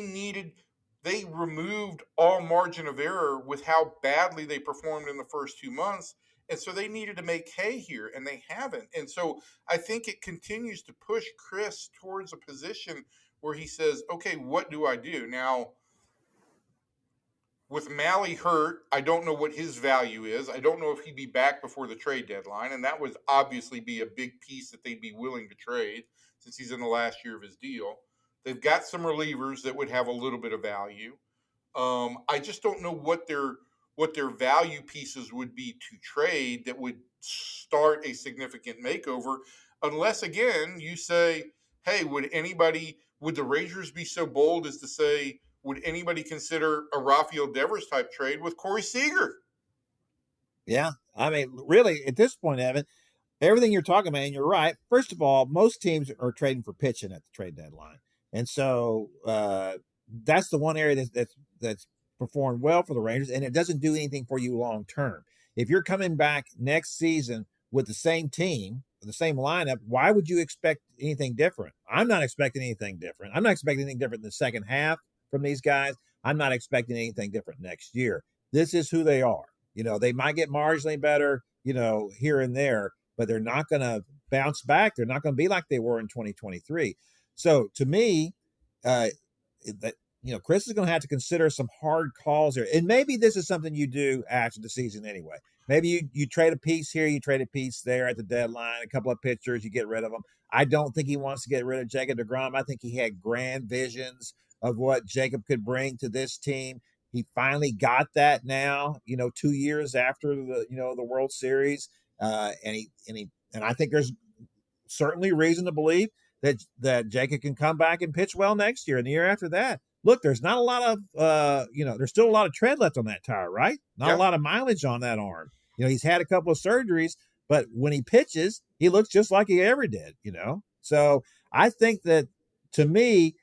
removed all margin of error with how badly they performed in the first 2 months. And so they needed to make hay here, and they haven't. And so I think it continues to push Chris towards a position where he says, okay, what do I do? Now, with Mally hurt, I don't know what his value is. I don't know if he'd be back before the trade deadline, and that would obviously be a big piece that they'd be willing to trade since he's in the last year of his deal. They've got some relievers that would have a little bit of value. I just don't know what their value pieces would be to trade that would start a significant makeover, unless again you say, hey, would the Rangers be so bold as to say, would anybody consider a Rafael Devers type trade with Corey Seager? Yeah, I mean, really, at this point, Evan, everything you're talking about, and you're right. First of all, most teams are trading for pitching at the trade deadline, and so that's the one area that's performed well for the Rangers, and it doesn't do anything for you long term. If you're coming back next season with the same team, the same lineup, why would you expect anything different? I'm not expecting anything different. I'm not expecting anything different in the second half from these guys. I'm not expecting anything different next year. This is who they are. They might get marginally better, here and there, but they're not going to bounce back. They're not going to be like they were in 2023. So to me, Chris is going to have to consider some hard calls here. And maybe this is something you do after the season anyway. Maybe you trade a piece here, you trade a piece there at the deadline, a couple of pitchers, you get rid of them. I don't think he wants to get rid of Jacob deGrom. I think he had grand visions of what Jacob could bring to this team. He finally got that now, 2 years after the World Series. And I think there's certainly reason to believe that Jacob can come back and pitch well next year and the year after that. Look, there's not a lot of there's still a lot of tread left on that tire, right? Not a lot of mileage on that arm. He's had a couple of surgeries, but when he pitches, he looks just like he ever did, So I think that, to me,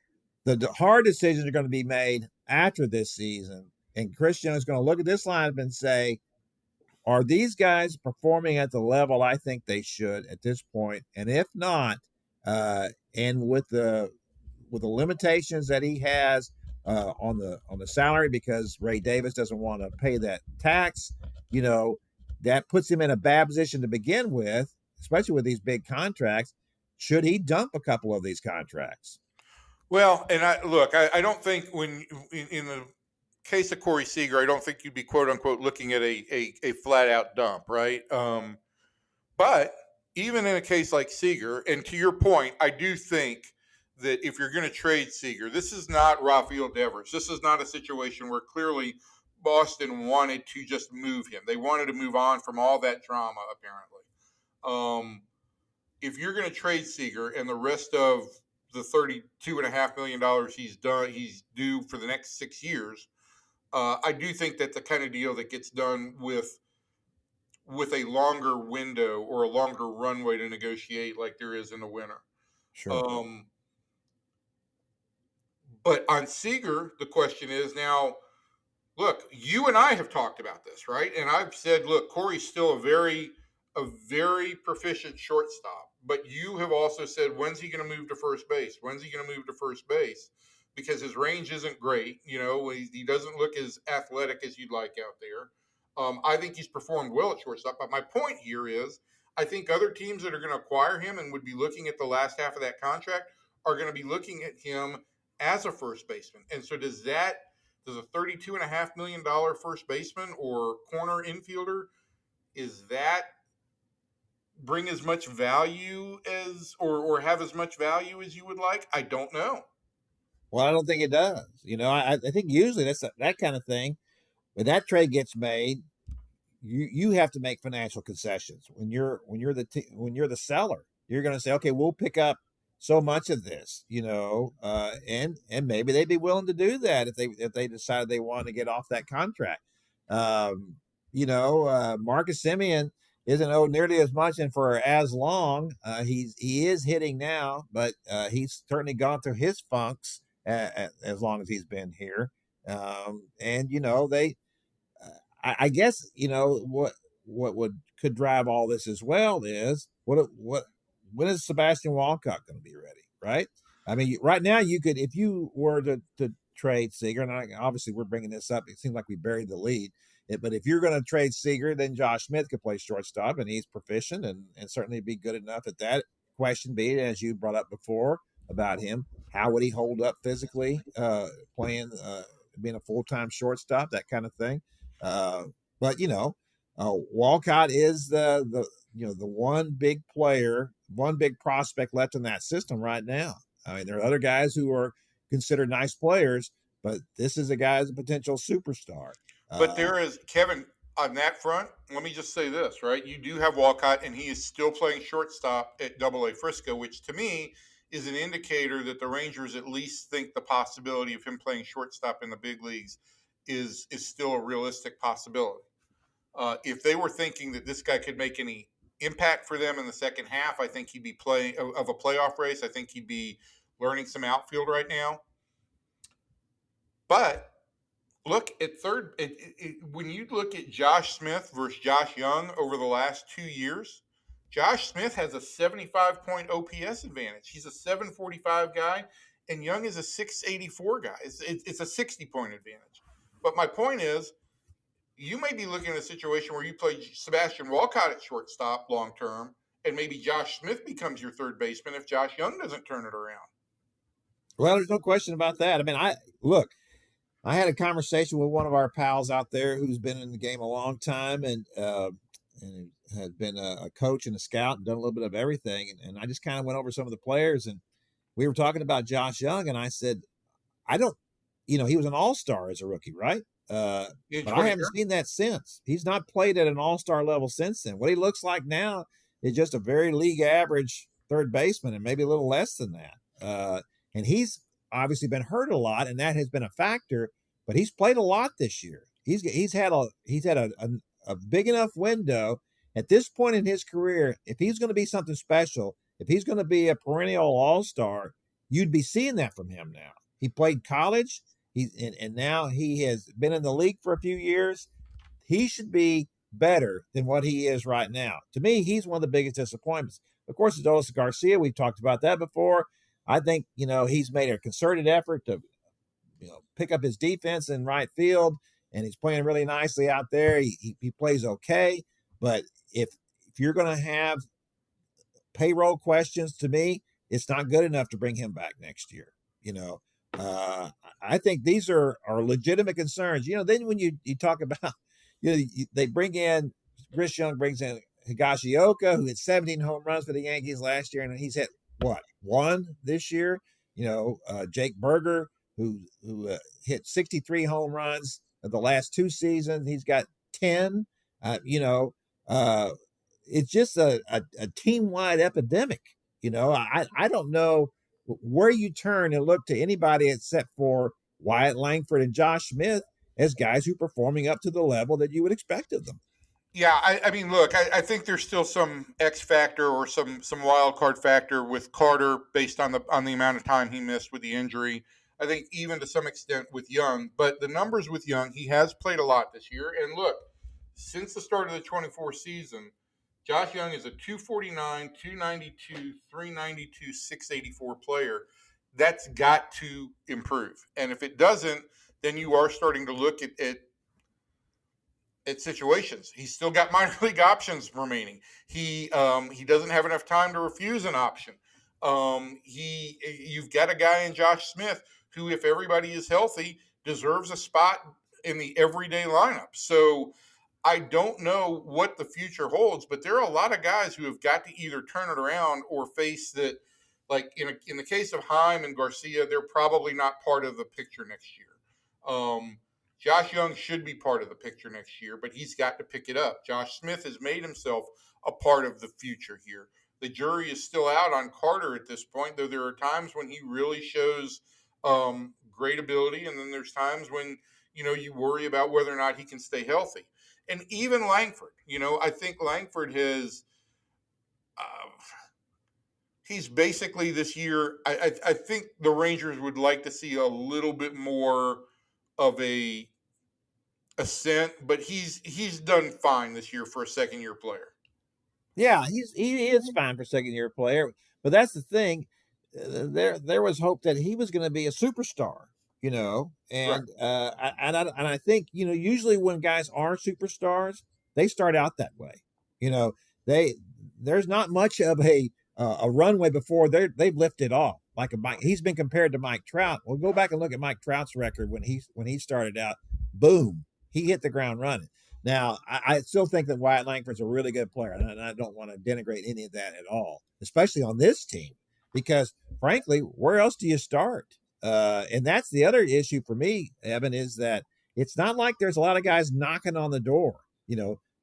the hard decisions are going to be made after this season. And Chris Young is going to look at this lineup and say, are these guys performing at the level I think they should at this point? And if not, and with the limitations that he has on the salary, because Ray Davis doesn't want to pay that tax, that puts him in a bad position to begin with, especially with these big contracts. Should he dump a couple of these contracts? Well, and I don't think in the case of Corey Seager, I don't think you'd be quote unquote looking at a flat out dump, right? But even in a case like Seager, and to your point, I do think that if you're going to trade Seager, this is not Rafael Devers. This is not a situation where clearly Boston wanted to just move him. They wanted to move on from all that drama, apparently. If you're going to trade Seager and the rest of the $32.5 million he's due for the next 6 years, I do think that the kind of deal that gets done with a longer window or a longer runway to negotiate, like there is in the winter. Sure. But on Seager, the question is now, look, you and I have talked about this, right? And I've said, look, Corey's still a very proficient shortstop. But you have also said, when's he going to move to first base? When's he going to move to first base? Because his range isn't great. He doesn't look as athletic as you'd like out there. I think he's performed well at shortstop. But my point here is, I think other teams that are going to acquire him and would be looking at the last half of that contract are going to be looking at him as a first baseman. And so does a $32.5 million first baseman or corner infielder, is that bring as much value as or have as much value as you would like? I don't know. Well, I don't think it does. I think usually that's that kind of thing. When that trade gets made, you have to make financial concessions. When you're the seller, you're going to say, okay, we'll pick up so much of this, and maybe they'd be willing to do that if they decided they wanted to get off that contract. Marcus Semien, isn't owed nearly as much and for as long. He is hitting now, but he's certainly gone through his funks as long as he's been here. And they I guess what would could drive all this as well is what when is Sebastian Walcott going to be ready? Right? I mean, right now you could, if you were to trade Seager, and obviously we're bringing this up. It seems like we buried the lead. But if you're going to trade Seager, then Josh Smith could play shortstop, and he's proficient and certainly be good enough at that. Question being, as you brought up before about him, how would he hold up physically playing, being a full-time shortstop, that kind of thing. But Walcott is the one big player, one big prospect left in that system right now. I mean, there are other guys who are considered nice players, but this is a guy who's a potential superstar. But there is, Kevin, on that front, let me just say this, right? You do have Walcott, and he is still playing shortstop at AA Frisco, which to me is an indicator that the Rangers at least think the possibility of him playing shortstop in the big leagues is still a realistic possibility. If they were thinking that this guy could make any impact for them in the second half, I think he'd be playing of a playoff race. I think he'd be learning some outfield right now. But look at third. When you look at Josh Smith versus Josh Young over the last 2 years, Josh Smith has a 75-point OPS advantage. He's a 745 guy, and Young is a 684 guy. It's a 60-point advantage. But my point is, you may be looking at a situation where you play Sebastian Walcott at shortstop long term, and maybe Josh Smith becomes your third baseman if Josh Young doesn't turn it around. Well, there's no question about that. I mean, I had a conversation with one of our pals out there who's been in the game a long time and had been a coach and a scout and done a little bit of everything. And I just kind of went over some of the players, and we were talking about Josh Young, and I said, I don't, he was an all-star as a rookie, right? But I haven't seen that since. He's not played at an all-star level since then. What he looks like now is just a very league average third baseman, and maybe a little less than that. And he's obviously been hurt a lot, and that has been a factor. But he's played a lot this year. He's had a big enough window at this point in his career. If he's going to be something special, if he's going to be a perennial all-star, you'd be seeing that from him now. He played college. And now he has been in the league for a few years. He should be better than what he is right now. To me, he's one of the biggest disappointments. Of course, Adolis Garcia, we've talked about that before. I think, he's made a concerted effort to, pick up his defense in right field, and he's playing really nicely out there. He plays okay. But if you're going to have payroll questions, to me, it's not good enough to bring him back next year. I think these are legitimate concerns. Then when you talk about, they bring in, Chris Young brings in Higashioka, who hit 17 home runs for the Yankees last year, and he's hit one this year. Jake Berger, who hit 63 home runs of the last 2 seasons. He's got 10. It's just a team-wide epidemic. I don't know where you turn and look to anybody except for Wyatt Langford and Josh Smith as guys who are performing up to the level that you would expect of them. Yeah, I mean, look, I think there's still some X factor or some wild card factor with Carter based on the amount of time he missed with the injury. I think even to some extent with Young, but the numbers with Young, he has played a lot this year. And look, since the start of the 24 season, Josh Young is a 249, 292, 392, 684 player. That's got to improve. And if it doesn't, then you are starting to look at situations. He's still got minor league options remaining. He doesn't have enough time to refuse an option. You've got a guy in Josh Smith who, if everybody is healthy, deserves a spot in the everyday lineup. So I don't know what the future holds, but there are a lot of guys who have got to either turn it around or face that. Like in the case of Heim and Garcia, they're probably not part of the picture next year. Josh Young should be part of the picture next year, but he's got to pick it up. Josh Smith has made himself a part of the future here. The jury is still out on Carter at this point, though there are times when he really shows great ability, and then there's times when you worry about whether or not he can stay healthy. And even Langford, I think Langford has he's basically this year. I think the Rangers would like to see a little bit more of a ascent, but he's done fine this year for a second year player. Yeah, he is fine for second year player, but that's the thing. There was hope that he was going to be a superstar, Right. and I think usually when guys are superstars, they start out that way. You know, they there's not much of a runway before they've lifted off. Like he's been compared to Mike Trout. Well, go back and look at Mike Trout's record when he started out. Boom, he hit the ground running. Now, I still think that Wyatt Langford's a really good player, and I don't want to denigrate any of that at all, especially on this team, because frankly, where else do you start? And that's the other issue for me, Evan, is that it's not like there's a lot of guys knocking on the door.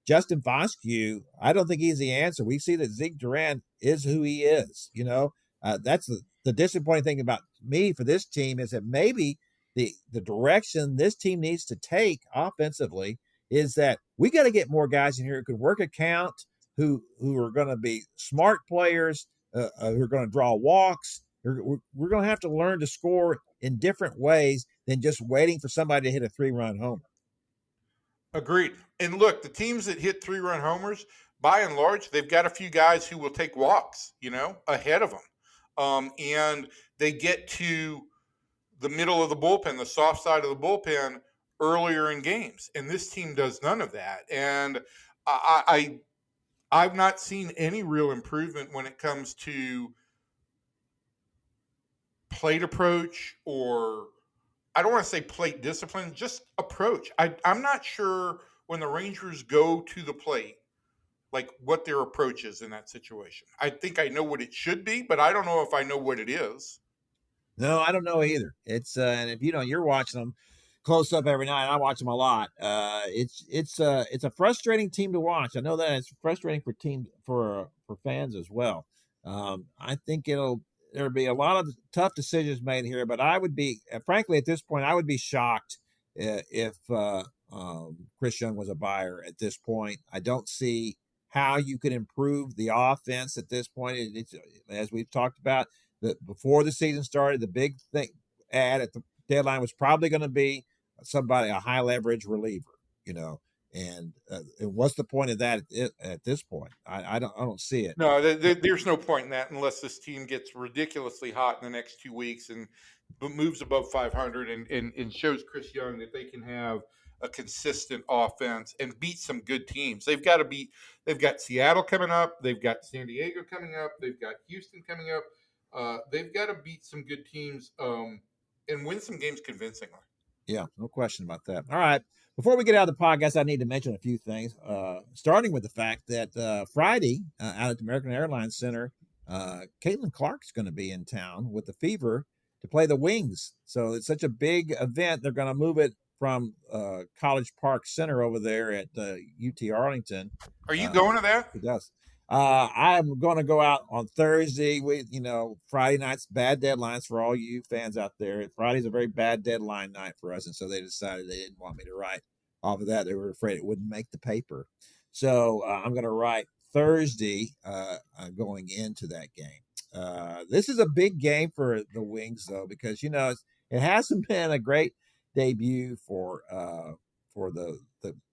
Justin Foscue, I don't think he's the answer. We see that Zeke Duran is who he is. That's the disappointing thing about me for this team is that maybe the direction this team needs to take offensively is that we got to get more guys in here who can work a count, who are going to be smart players, who are going to draw walks. We're going to have to learn to score in different ways than just waiting for somebody to hit a 3-run homer. Agreed. And look, the teams that hit 3-run homers, by and large, they've got a few guys who will take walks, ahead of them. And they get to the middle of the bullpen, the soft side of the bullpen, earlier in games, and this team does none of that. And I've not seen any real improvement when it comes to plate approach, or I don't want to say plate discipline, just approach. I'm not sure when the Rangers go to the plate, like what their approach is in that situation. I think I know what it should be, but I don't know if I know what it is. No, I don't know either. It's and if you're watching them close up every night. I watch them a lot. It's a frustrating team to watch. I know that it's frustrating for fans as well. I think there'll be a lot of tough decisions made here, but I would be frankly at this point I would be shocked if Chris Young was a buyer at this point. I don't see how you could improve the offense at this point. It's as we've talked about. Before the season started, the big thing at the deadline was probably going to be a high leverage reliever, and what's the point of that at this point? I don't see it. No, there's no point in that unless this team gets ridiculously hot in the next 2 weeks and moves above 500 and shows Chris Young that they can have a consistent offense and beat some good teams. They've got Seattle coming up. They've got San Diego coming up. They've got Houston coming up. They've got to beat some good teams and win some games convincingly. Yeah, no question about that. All right. Before we get out of the podcast, I need to mention a few things, starting with the fact that Friday out at the American Airlines Center, Caitlin Clark's going to be in town with the Fever to play the Wings. So it's such a big event. They're going to move it from College Park Center over there at UT Arlington. Are you going to that? It does. I'm going to go out on Thursday. Friday night's bad deadlines for all you fans out there. Friday's a very bad deadline night for us, and so they decided they didn't want me to write off of that. They were afraid it wouldn't make the paper. So I'm going to write Thursday going into that game. This is a big game for the Wings, though, because it hasn't been a great debut for the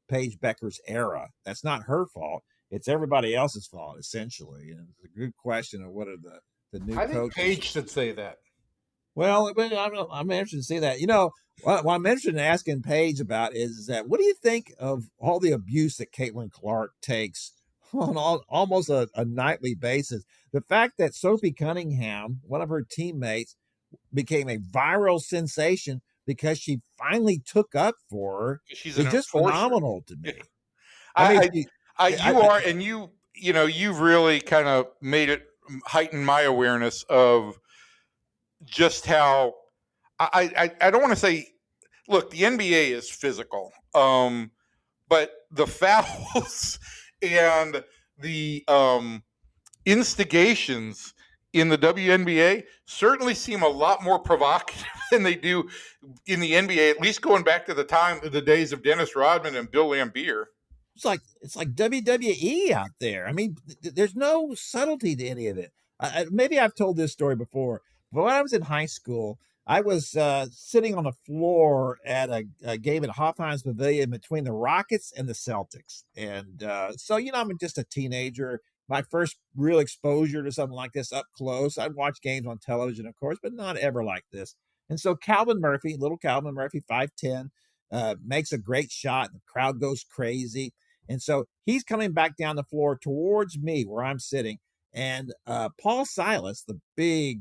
Paige Becker's era. That's not her fault. It's everybody else's fault, essentially. And it's a good question of what are the new coaches. I think Paige should say that. Well, I'm interested to see that. What I'm interested in asking Paige about is that what do you think of all the abuse that Caitlin Clark takes on almost a nightly basis? The fact that Sophie Cunningham, one of her teammates, became a viral sensation because she finally took up for her. She's just phenomenal to me. You've really kind of made it heighten my awareness of just how I don't want to say, look, the NBA is physical, but the fouls and the instigations in the WNBA certainly seem a lot more provocative than they do in the NBA, at least going back to the days of Dennis Rodman and Bill Laimbeer. it's like WWE out there. I mean, there's no subtlety to any of it. Maybe I've told this story before, but when I was in high school, I was sitting on the floor at a game at Hoffheim's Pavilion between the Rockets and the Celtics. And so, I'm just a teenager. My first real exposure to something like this up close. I'd watch games on television, of course, but not ever like this. And so little Calvin Murphy, 5'10", makes a great shot. The crowd goes crazy. And so he's coming back down the floor towards me where I'm sitting. And Paul Silas, the big,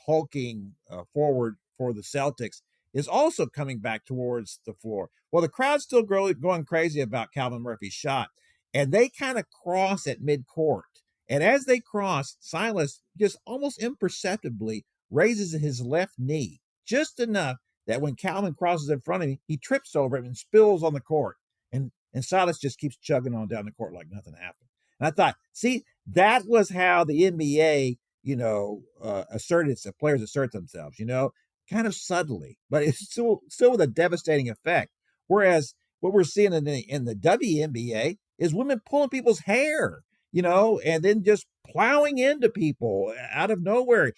hulking forward for the Celtics, is also coming back towards the floor. Well, the crowd's still going crazy about Calvin Murphy's shot. And they kind of cross at midcourt. And as they cross, Silas just almost imperceptibly raises his left knee just enough that when Calvin crosses in front of him, he trips over him and spills on the court. And Silas just keeps chugging on down the court like nothing happened. And I thought, see, that was how the NBA, players assert themselves, kind of subtly, but it's still with a devastating effect. Whereas what we're seeing in the WNBA is women pulling people's hair, and then just plowing into people out of nowhere,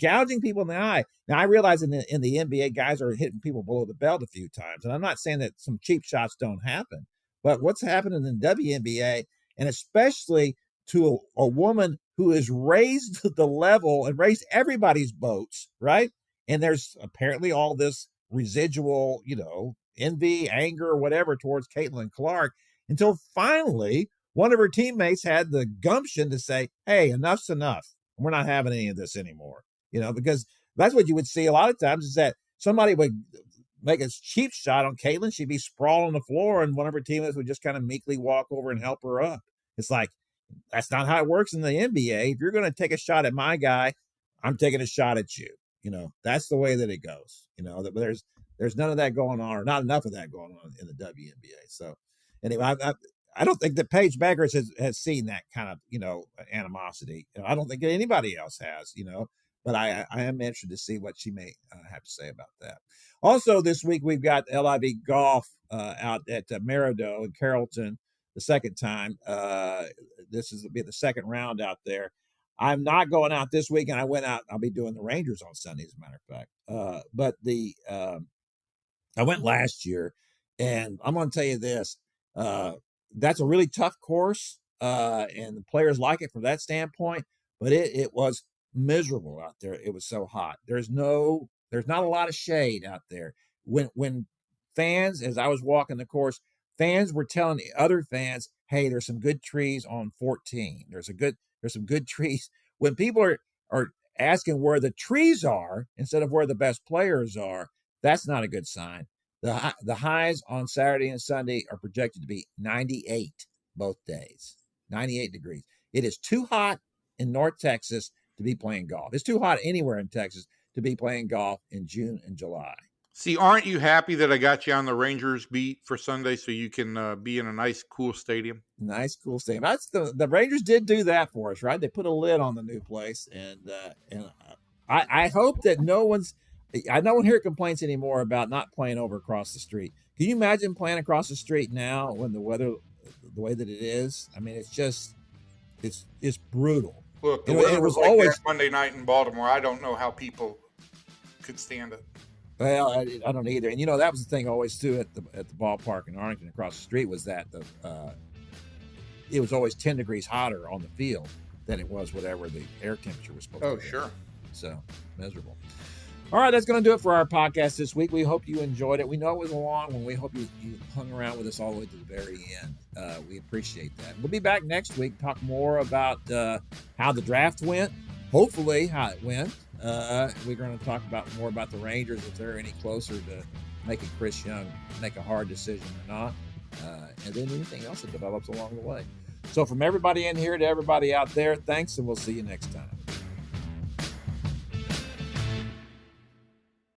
gouging people in the eye. Now, I realize in the NBA, guys are hitting people below the belt a few times, and I'm not saying that some cheap shots don't happen, but what's happening in the WNBA, and especially to a woman who has raised the level and raised everybody's boats, right? And there's apparently all this residual, envy, anger, whatever towards Caitlin Clark, until finally one of her teammates had the gumption to say, hey, enough's enough. We're not having any of this anymore. Because that's what you would see a lot of times is that somebody would make a cheap shot on Caitlin. She'd be sprawled on the floor and one of her teammates would just kind of meekly walk over and help her up. It's like, that's not how it works in the NBA. If you're going to take a shot at my guy, I'm taking a shot at you. That's the way that it goes. There's none of that going on, or not enough of that going on in the WNBA. So anyway, I don't think that Paige Beggars has seen that kind of, animosity. I don't think anybody else has, but I am interested to see what she may have to say about that. Also this week, we've got LIV golf out at Merido in Carrollton the second time. This will be the second round out there. I'm not going out this week, and I went out. I'll be doing the Rangers on Sunday, as a matter of fact. But I went last year, and I'm going to tell you this. That's a really tough course, and the players like it from that standpoint, but it was miserable out there. It was so hot. There's not a lot of shade out there. When fans, as I was walking the course, fans were telling the other fans, hey, there's some good trees on 14. There's some good trees. When people are asking where the trees are instead of where the best players are, that's not a good sign. The highs on Saturday and Sunday are projected to be 98 both days, 98 degrees. It is too hot in North Texas to be playing golf. It's too hot anywhere in Texas to be playing golf in June and July. See, aren't you happy that I got you on the Rangers beat for Sunday so you can be in a nice, cool stadium? Nice, cool stadium. That's the Rangers did do that for us, right? They put a lid on the new place, and I hope that no one here complains anymore about not playing over across the street. Can you imagine playing across the street now when the weather, the way that it is? I mean, it's brutal. Look, the weather was always that Monday night in Baltimore. I don't know how people could stand it. Well, I don't either. And that was the thing always too at the ballpark in Arlington across the street was that it was always 10 degrees hotter on the field than it was whatever the air temperature was supposed to be. Oh, sure. So miserable. All right, that's going to do it for our podcast this week. We hope you enjoyed it. We know it was a long one. We hope you hung around with us all the way to the very end. We appreciate that. We'll be back next week, talk more about how the draft went, hopefully how it went. We're going to talk more about the Rangers, if they're any closer to making Chris Young make a hard decision or not, and then anything else that develops along the way. So from everybody in here to everybody out there, thanks, and we'll see you next time.